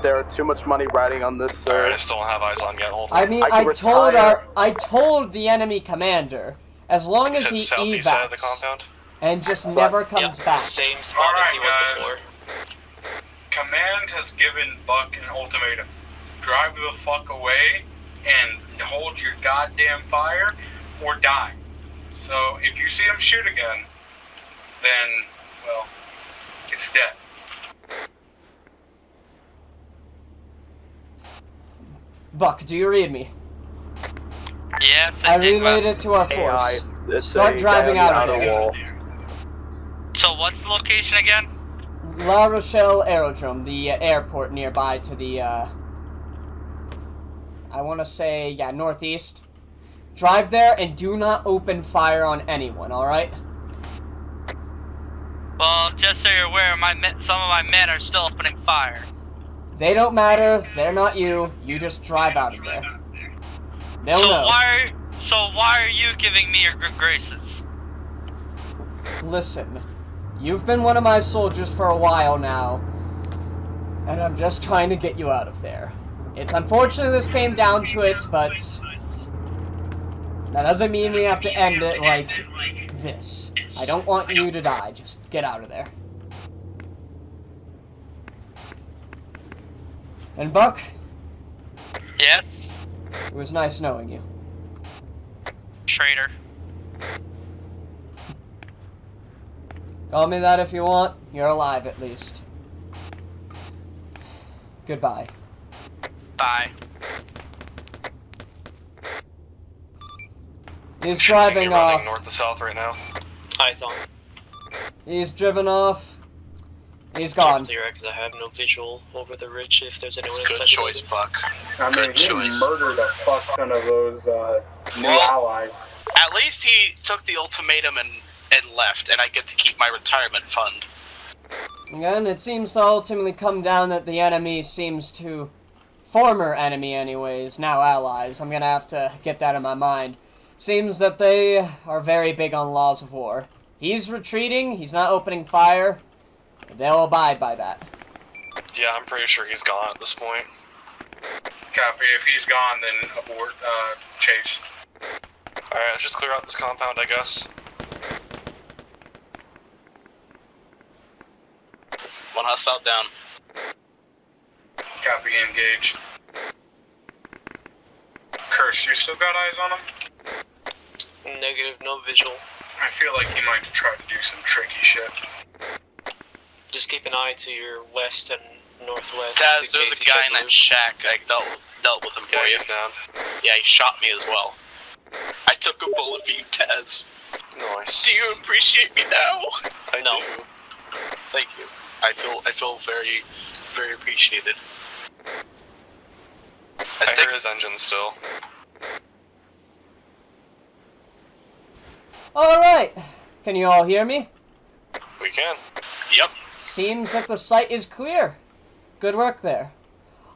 There are too much money riding on this, sir. Alright, I still don't have eyes on yet. Hold on. I mean, I told the enemy commander, as long as he southeast side of the evacs compound? and just never comes back. Same spot as he was before. Command has given Buck an ultimatum. Drive the fuck away and hold your goddamn fire or die. So if you see him shoot again, then, well, it's dead. Buck, do you read me? Yes, I relayed it to our force. Start driving out of there. So what's the location again? La Rochelle Aerodrome, the airport nearby to the, I want to say, yeah, northeast. Drive there and do not open fire on anyone, alright? Well, just so you're aware, some of my men are still opening fire. They don't matter, they're not you, you just drive out of there. They'll know. Why are you giving me your good graces? Listen, you've been one of my soldiers for a while now, and I'm just trying to get you out of there. It's unfortunate this came down to it, but that doesn't mean we have to end it like this. I don't want you to die, just get out of there. And Buck? Yes? It was nice knowing you. Traitor. Call me that if you want. You're alive, at least. Goodbye. Bye. He's driving off. North to south right now. Eyes on. He's driven off. He's gone. Clear, because I have no visual over the ridge if there's anyone inside. Good choice, Buck. I mean, he murdered a fuck ton of those new allies. At least he took the ultimatum and left, and I get to keep my retirement fund. Again, it seems to ultimately come down that the enemy seems to... Former enemy, anyways, now allies. I'm gonna have to get that in my mind. Seems that they are very big on laws of war. He's retreating, he's not opening fire. They'll abide by that. Yeah, I'm pretty sure he's gone at this point. Copy. If he's gone, then abort chase. Alright, let's just clear out this compound, I guess. One hostile down. Copy, engage. Curse, you still got eyes on him? Negative, no visual. I feel like he might try to do some tricky shit. Just keep an eye to your west and northwest. Taz, in there's case a he guy does in that move. shack. I dealt with him for you. He's down. Yeah, he shot me as well. I took a bullet for you, Taz. Nice. Do you appreciate me now? I No. do. Thank you. I feel very, very appreciated. I hear his engine still. Alright. Can you all hear me? We can. Yep. Seems that the site is clear. Good work there.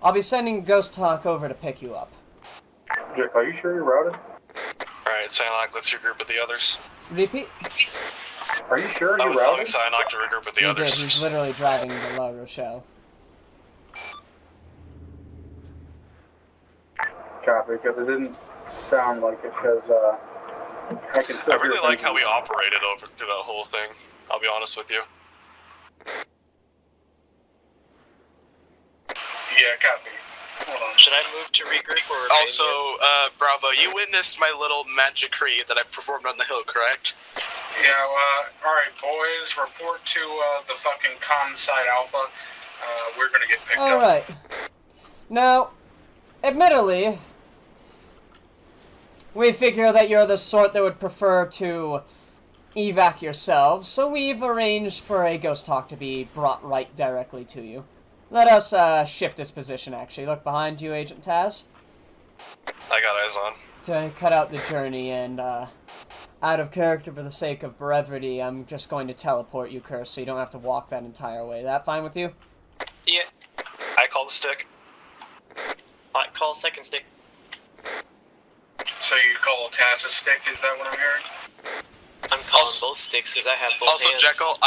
I'll be sending Ghost Hawk over to pick you up. Jack, are you sure you're routed? Alright, Cyanide, let's regroup with the others. Repeat? Are you sure I you're was telling routed? Cyanide to regroup with the He others. did. He's literally driving to La Rochelle. Copy, because it didn't sound like it, because I can still I really hear like things. how we operated over through that whole thing. I'll be honest with you. Yeah, copy. Hold on. Should I move to regroup or remain Also, here? Bravo, you witnessed my little magic read that I performed on the hill, correct? Yeah, alright, boys, report to the fucking comm site Alpha. We're gonna get picked up. Alright. Now, admittedly, we figure that you're the sort that would prefer to evac yourselves, so we've arranged for a Ghost Hawk to be brought right directly to you. Let us shift this position, actually. Look behind you, Agent Taz. I got eyes on. To cut out the journey and, out of character for the sake of brevity, I'm just going to teleport you, Curse, so you don't have to walk that entire way. That fine with you? Yeah. I call the stick. Alright, call second stick. So you call Taz a stick, is that what I'm hearing? I'm calling both sticks because I have both Also, hands. Jekyll,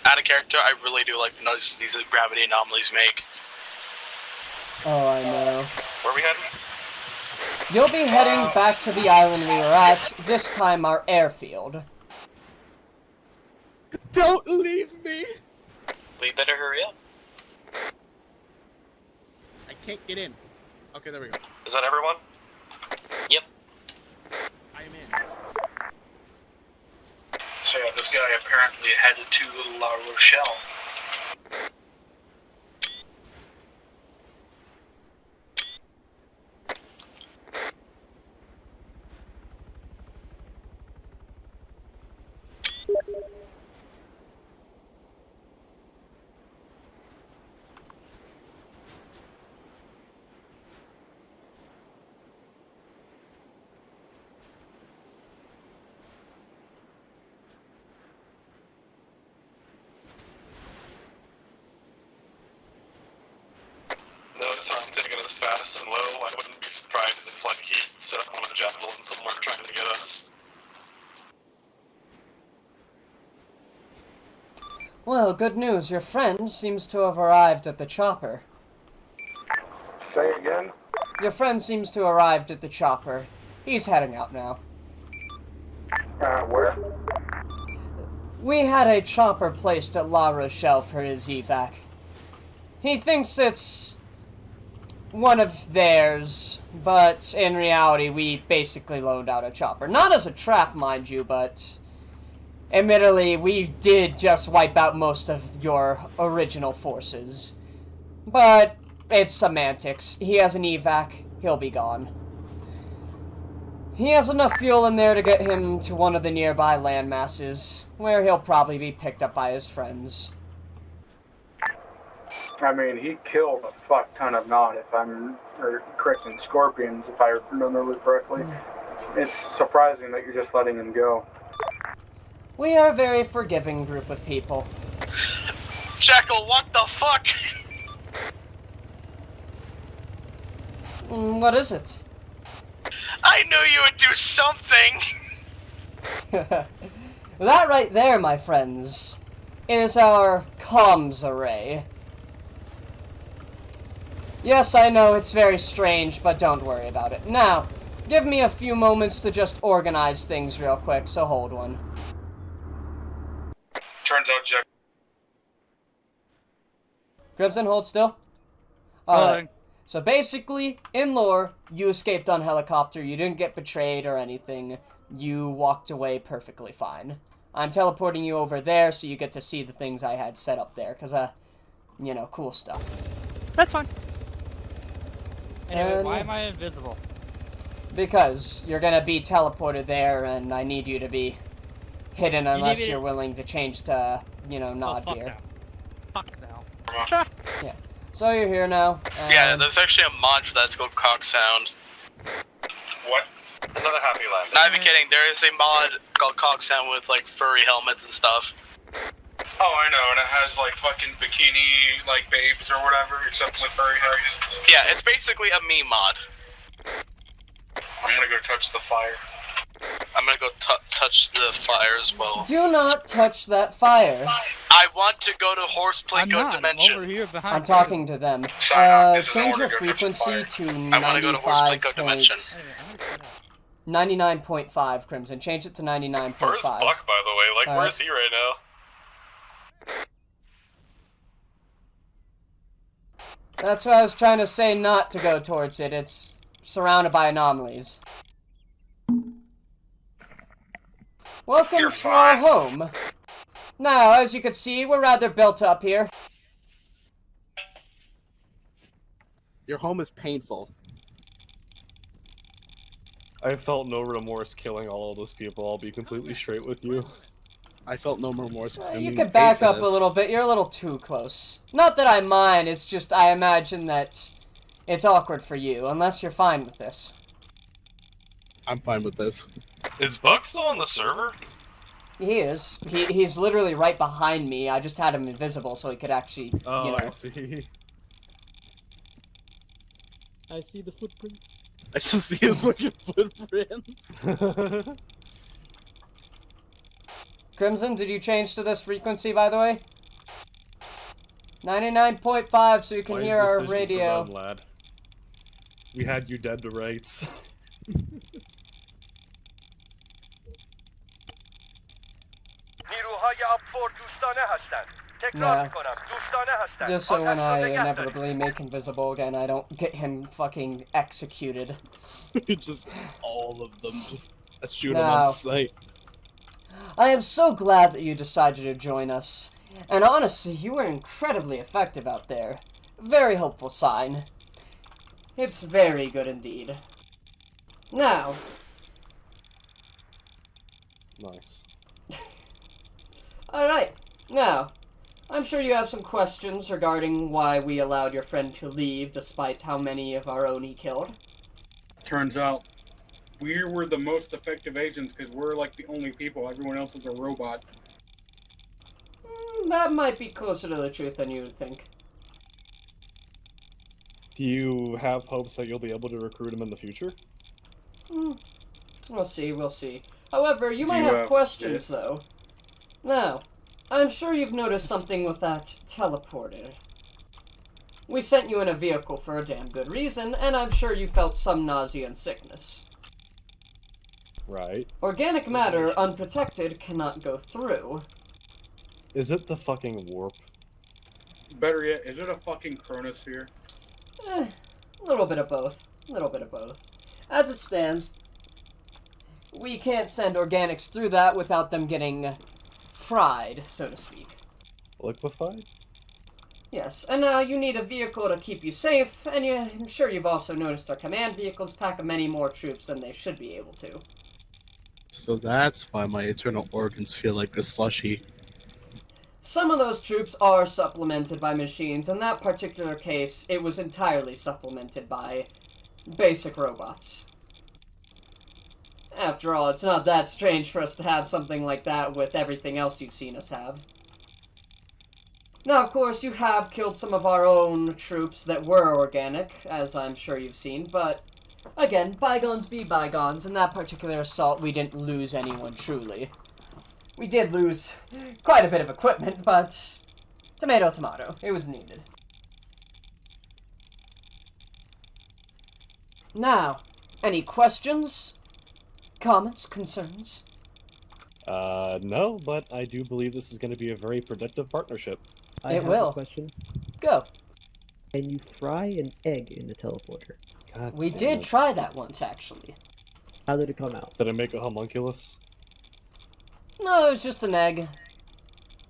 out of character, I really do like the noise these gravity anomalies make. Oh, I know. Where are we heading? You'll be heading back to the island we were at, this time our airfield. Don't leave me! We better hurry up. I can't get in. Okay, there we go. Is that everyone? Yep. I am in. So yeah, this guy apparently headed to La Rochelle. Notice how I'm taking us fast and low. I wouldn't be surprised if like he set up on a javelin somewhere trying to get us. Well, good news. Your friend seems to have arrived at the chopper. Say again? Your friend seems to have arrived at the chopper. He's heading out now. Where? We had a chopper placed at La Rochelle for his evac. He thinks it's one of theirs, but in reality we basically loaned out a chopper. Not as a trap, mind you, but admittedly we did just wipe out most of your original forces. But it's semantics. He has an evac, he'll be gone. He has enough fuel in there to get him to one of the nearby landmasses, where he'll probably be picked up by his friends. I mean, he killed a fuck ton of correcting scorpions, if I remember correctly. It's surprising that you're just letting him go. We are a very forgiving group of people. Jekyll, what the fuck? What is it? I knew you would do something! That right there, my friends, is our comms array. Yes, I know, it's very strange, but don't worry about it. Now, give me a few moments to just organize things real quick, so hold one. Turns out Jack. Gribson, hold still. Alright. So basically, in lore, you escaped on helicopter, you didn't get betrayed or anything, you walked away perfectly fine. I'm teleporting you over there so you get to see the things I had set up there, because, you know, cool stuff. That's fine. Anyway, And- why am I invisible? Because you're gonna be teleported there, and I need you to be hidden unless you're willing to change to, you know, nod fuck gear. Fuck now. Yeah. So you're here now. Yeah, there's actually a mod for that. It's called Cock Sound. What? Another happy laugh. Not even kidding. There is a mod called Cock Sound with like furry helmets and stuff. Oh, I know, and it has like fucking bikini like babes or whatever, except with furry heads. Yeah, it's basically a meme mod. I'm gonna go touch the fire. I'm gonna go touch the fire as well. Do not touch that fire. I want to go to Horseplinko Dimension. I'm over here behind I'm talking to them. Change your frequency to 99.5, Crimson. Change it to 99.5. Where's Buck, by the way? Like, All where's right. he right now? That's what I was trying to say, not to go towards it. It's surrounded by anomalies. Welcome to our home. Now, as you can see, we're rather built up here. Your home is painful. I felt no remorse killing all of those people. I'll be completely straight with you. I felt no remorse. You could back up a little bit. You're a little too close. Not that I mind, it's just I imagine that it's awkward for you, unless you're fine with this. I'm fine with this. Is Buck still on the server? He is. He's literally right behind me. I just had him invisible so he could actually, Oh, you know. I see. I see the footprints. I just see his fucking footprints. Crimson, did you change to this frequency, by the way? 99.5 so you can Wise hear our decision radio. for them, lad. We had you dead to rights. Yeah. Just so when I inevitably make invisible again, I don't get him fucking executed. Just all of them. Just shoot him Now, on sight. I am so glad that you decided to join us. And honestly, you were incredibly effective out there. Very hopeful sign. It's very good indeed. Now. Nice. Alright, now. I'm sure you have some questions regarding why we allowed your friend to leave despite how many of our own he killed. Turns out, we were the most effective agents because we're like the only people. Everyone else is a robot. That might be closer to the truth than you would think. Do you have hopes that you'll be able to recruit him in the future? We'll see, we'll see. However, you might You have questions, this? though. Now, I'm sure you've noticed something with that teleporter. We sent you in a vehicle for a damn good reason, and I'm sure you felt some nausea and sickness. Right. Organic matter, unprotected, cannot go through. Is it the fucking warp? Better yet, is it a fucking chronosphere? A little bit of both. A little bit of both. As it stands, we can't send organics through that without them getting fried, so to speak. Liquefied? Yes, and you need a vehicle to keep you safe, and I'm sure you've also noticed our command vehicles pack many more troops than they should be able to. So that's why my internal organs feel like a slushy. Some of those troops are supplemented by machines. In that particular case, it was entirely supplemented by basic robots. After all, it's not that strange for us to have something like that with everything else you've seen us have. Now, of course, you have killed some of our own troops that were organic, as I'm sure you've seen, but again, bygones be bygones. In that particular assault, we didn't lose anyone truly. We did lose quite a bit of equipment, but tomato, tomato. It was needed. Now, any questions? Comments? Concerns? No, but I do believe this is going to be a very productive partnership. I It have will. a question. Go. and you fry an egg in the teleporter. God We damn did it. try that once, actually. How did it come out? Did I make a homunculus? No, it was just an egg.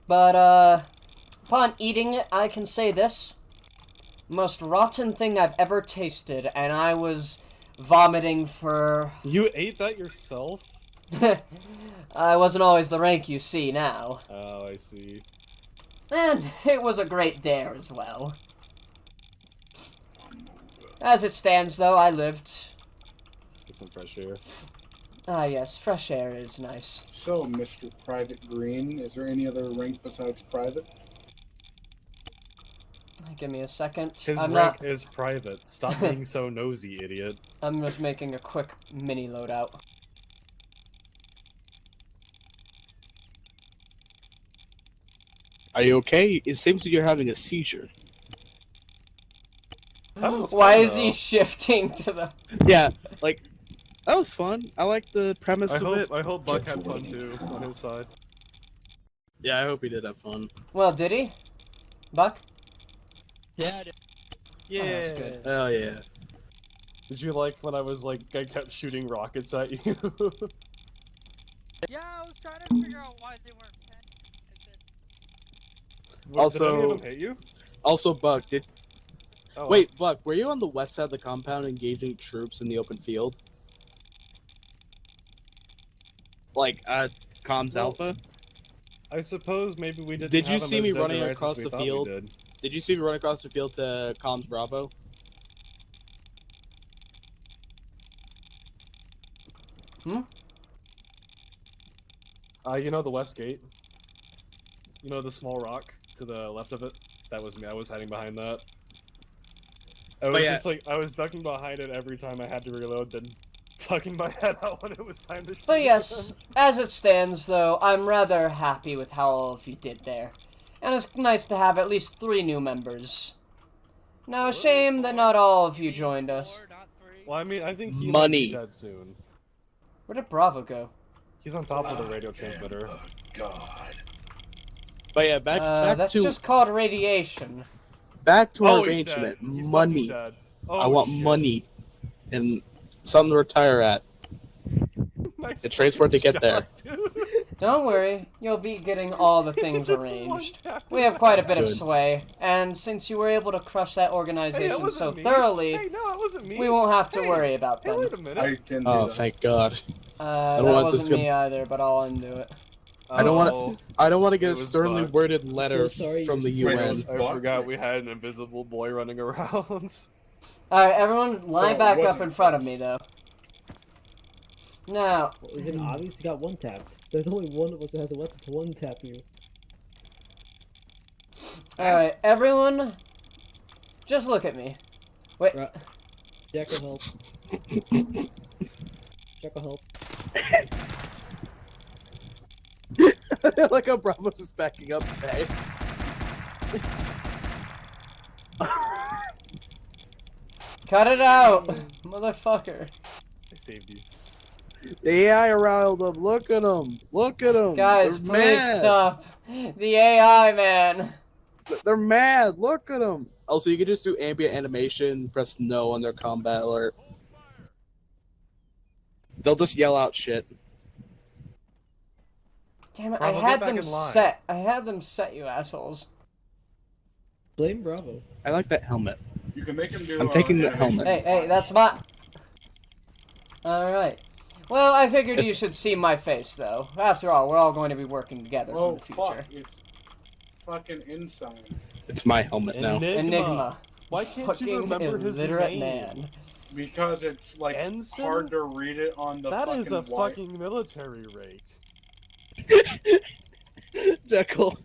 But, upon eating it, I can say this. Most rotten thing I've ever tasted, and I was vomiting for... You ate that yourself? I wasn't always the rank you see now. Oh, I see. And it was a great dare as well. As it stands, though, I lived. Get some fresh air. Ah, yes, fresh air is nice. So, Mr. Private Green, is there any other rank besides Private? Give me a second. His I'm rank not... is private. Stop being so nosy, idiot. I'm just making a quick mini loadout. Are you okay? It seems like you're having a seizure. Why is he shifting to the... Yeah, like, that was fun. I like the premise of it. I hope Buck had fun too, on his side. Yeah, I hope he did have fun. Well, did he? Buck? Yeah, I did. Yeah. Oh, that's good. Hell yeah. Did you like when I was like, I kept shooting rockets at you? Yeah, I was trying to figure out why they weren't Also- did any of them hit you? Also, Buck, did... Oh. Wait, Buck, were you on the west side of the compound engaging troops in the open field? Like, Comms Well, Alpha? I suppose maybe we didn't. Did you have them see as me dead running to rights as across we the thought we field? did. You see me run across the field to Comms Bravo? Hmm? You know the west gate? You know the small rock to the left of it? That was me. I was hiding behind that. I was yeah. just like, I was ducking behind it every time I had to reload, then tucking my head out when it was time to shoot. But yes, as it stands, though, I'm rather happy with how all of you did there. And it's nice to have at least 3 new members. Now, a shame that not all of you joined us. Well, I mean, I think he Money. might be dead soon. Where did Bravo go? He's on top of the radio transmitter. God. But yeah, back That's to just called radiation. back to our Oh, he's dead. arrangement. He's Money. fucking dead. Oh, I want shit. money and something to retire at. Nice The transport to get shot, there. dude. Don't worry, you'll be getting all the things arranged. We have quite a bit of Good. sway, and since you were able to crush that Hey, organization that so wasn't me. thoroughly, Hey, no, it wasn't me. we won't have to Hey, worry about Hey, them. wait a minute. I can do Oh, that. thank God. That don't want this wasn't me to- either, but I'll undo it. I don't want Oh, to. I don't want to get It a was sternly Buck. worded letter So sorry from the you- Wait, it UN. was- I forgot we had an invisible boy running around. Alright, everyone, line it back up wasn't in front of us. me, though. Now, Well, is it obvious you got one tapped? There's only one of us that has a weapon to one tap you. alright, everyone, just look at me. Wait, Right. Jack will help. Jack will help. Like how Bravo's just backing up. Hey. cut it out, motherfucker. I saved you. The AI riled them. Look at them. Look at them. Guys, They're please mad. stop. The AI, man. They're mad. Look at them. Also, you can just do ambient animation. Press no on their combat alert. They'll just yell out shit. Damn it, Bravo, I get had back them in line. set. I had them set, you assholes. Blame Bravo. I like that helmet. You can make him do. I'm taking the animation. helmet. Hey, that's my... Alright. Well, I figured you should see my face, though. After all, we're all going to be working together Oh, for the future. fuck. It's fucking inside. It's my helmet now. Enigma. Why can't Fucking you remember his illiterate name? man. Because it's, like, Ensign? hard to read it on the That fucking is a white. fucking military rank. Jekyll.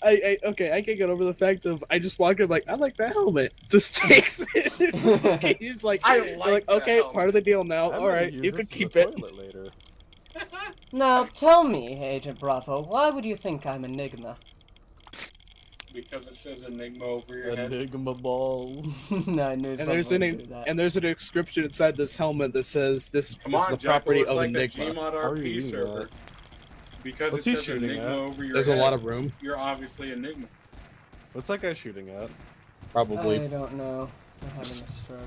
Okay, I can get over the fact of I just walk in like I like that helmet. Just takes it. He's like, I like that okay, helmet. part of the deal now. I'm All gonna right, use you this can in keep the it. toilet later. Now, tell me, Agent Bravo, why would you think I'm Enigma? Because it says Enigma over your head. Enigma balls. No, I knew And someone there's would an do that. and there's an inscription inside this helmet that says this Come is on, the Jekyll, property it's of like the Enigma. Gmod How are you RP reading server. that? Because What's it he says shooting Enigma at? over your There's head. a lot of room. You're obviously Enigma. What's that guy shooting at? Probably. I don't know. I'm having a stroke.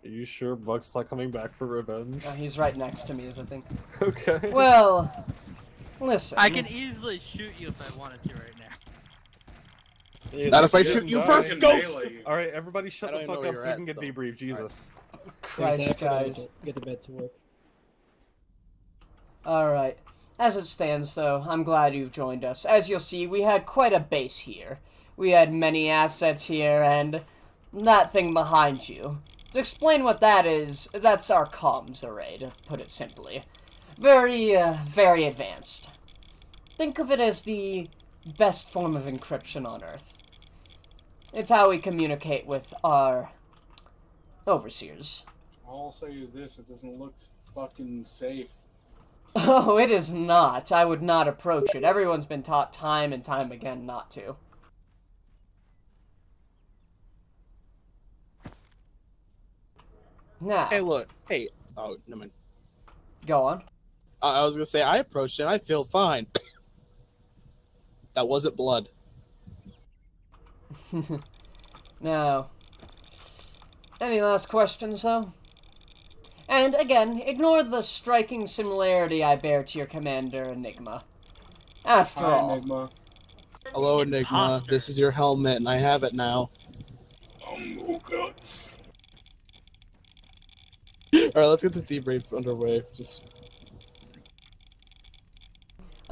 Are you sure Buck's not coming back for revenge? He's right next to me, is I think. Okay. Well, listen. I can easily shoot you if I wanted to right now. Not if I shoot you first, Ghost! Alright, everybody I shut don't the even fuck know up where so you're we can at, get so- debrief, Jesus. Christ, guys. Get the bed to work. Alright. As it stands, though, I'm glad you've joined us. As you'll see, we had quite a base here. We had many assets here, and that thing behind you. To explain what that is, that's our comms array, to put it simply. Very advanced. Think of it as the best form of encryption on Earth. It's how we communicate with our overseers. All I'll say is this: it doesn't look fucking safe. Oh, it is not. I would not approach it. Everyone's been taught time and time again not to. Now. Hey, look. Hey. Oh, never mind. Go on. I was gonna say, I approached it and I feel fine. That wasn't blood. Now. Any last questions, though? And, again, ignore the striking similarity I bear to your commander, Enigma. After Hi, all... Enigma. Hello, Enigma. This is your helmet and I have it now. Guts. Alright, let's get the debrief underway. Just...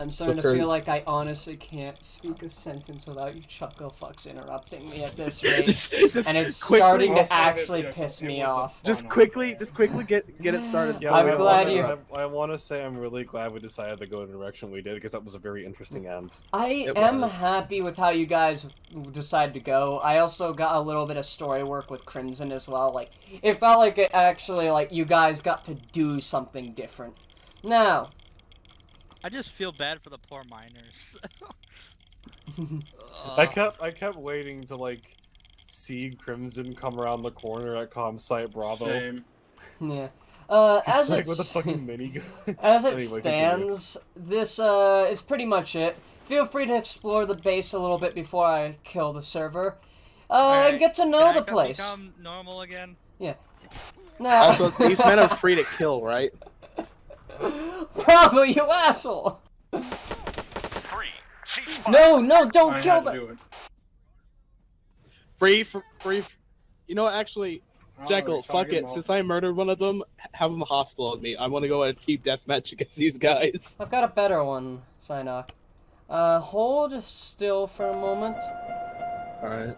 I'm starting to Kurt- feel like I honestly can't speak a sentence without you chuckle fucks interrupting me at this rate. And it's starting to actually piss me off. Just quickly get it started. Yeah, I'm glad you... I want to say I'm really glad we decided to go in the direction we did, because that was a very interesting end. I am happy with how you guys decided to go. I also got a little bit of story work with Crimson as well. Like, it felt like it actually, like, you guys got to do something different. Now... I just feel bad for the poor miners. I kept waiting to, like, see Crimson come around the corner at Comsite Bravo. Same. Yeah. As like it with a fucking minigun. as it Anyway, stands, this is pretty much it. Feel free to explore the base a little bit before I kill the server, and get to know the place. Become normal again. Yeah. Now, Also, these men are free to kill, right? Bravo, you asshole! No, don't kill them. Free. You know what? Actually, Jekyll, fuck target it. them Since I murdered one of them, have them hostile at me. I want to go at a team deathmatch against these guys. I've got a better one, Psynock. Hold still for a moment. Alright.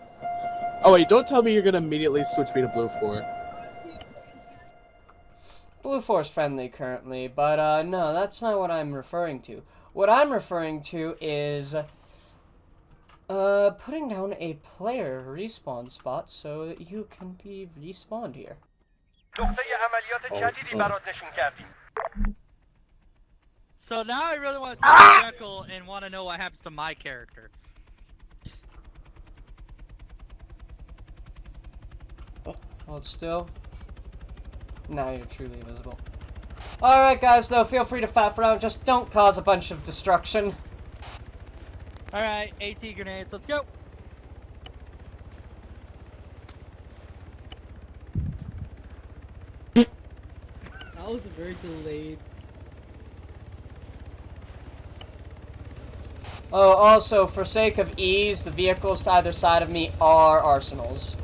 Oh wait, don't tell me you're gonna immediately switch me to Blue 4. Blue 4's friendly currently, but no, that's not what I'm referring to. What I'm referring to is putting down a player respawn spot so that you can be respawned here. So now I really want to talk to Jekyll and want to know what happens to my character. Hold still. Now you're truly invisible. Alright guys, though, feel free to faff around, just don't cause a bunch of destruction. Alright, AT grenades, let's go! That was very delayed. Oh, also, for sake of ease, the vehicles to either side of me are arsenals.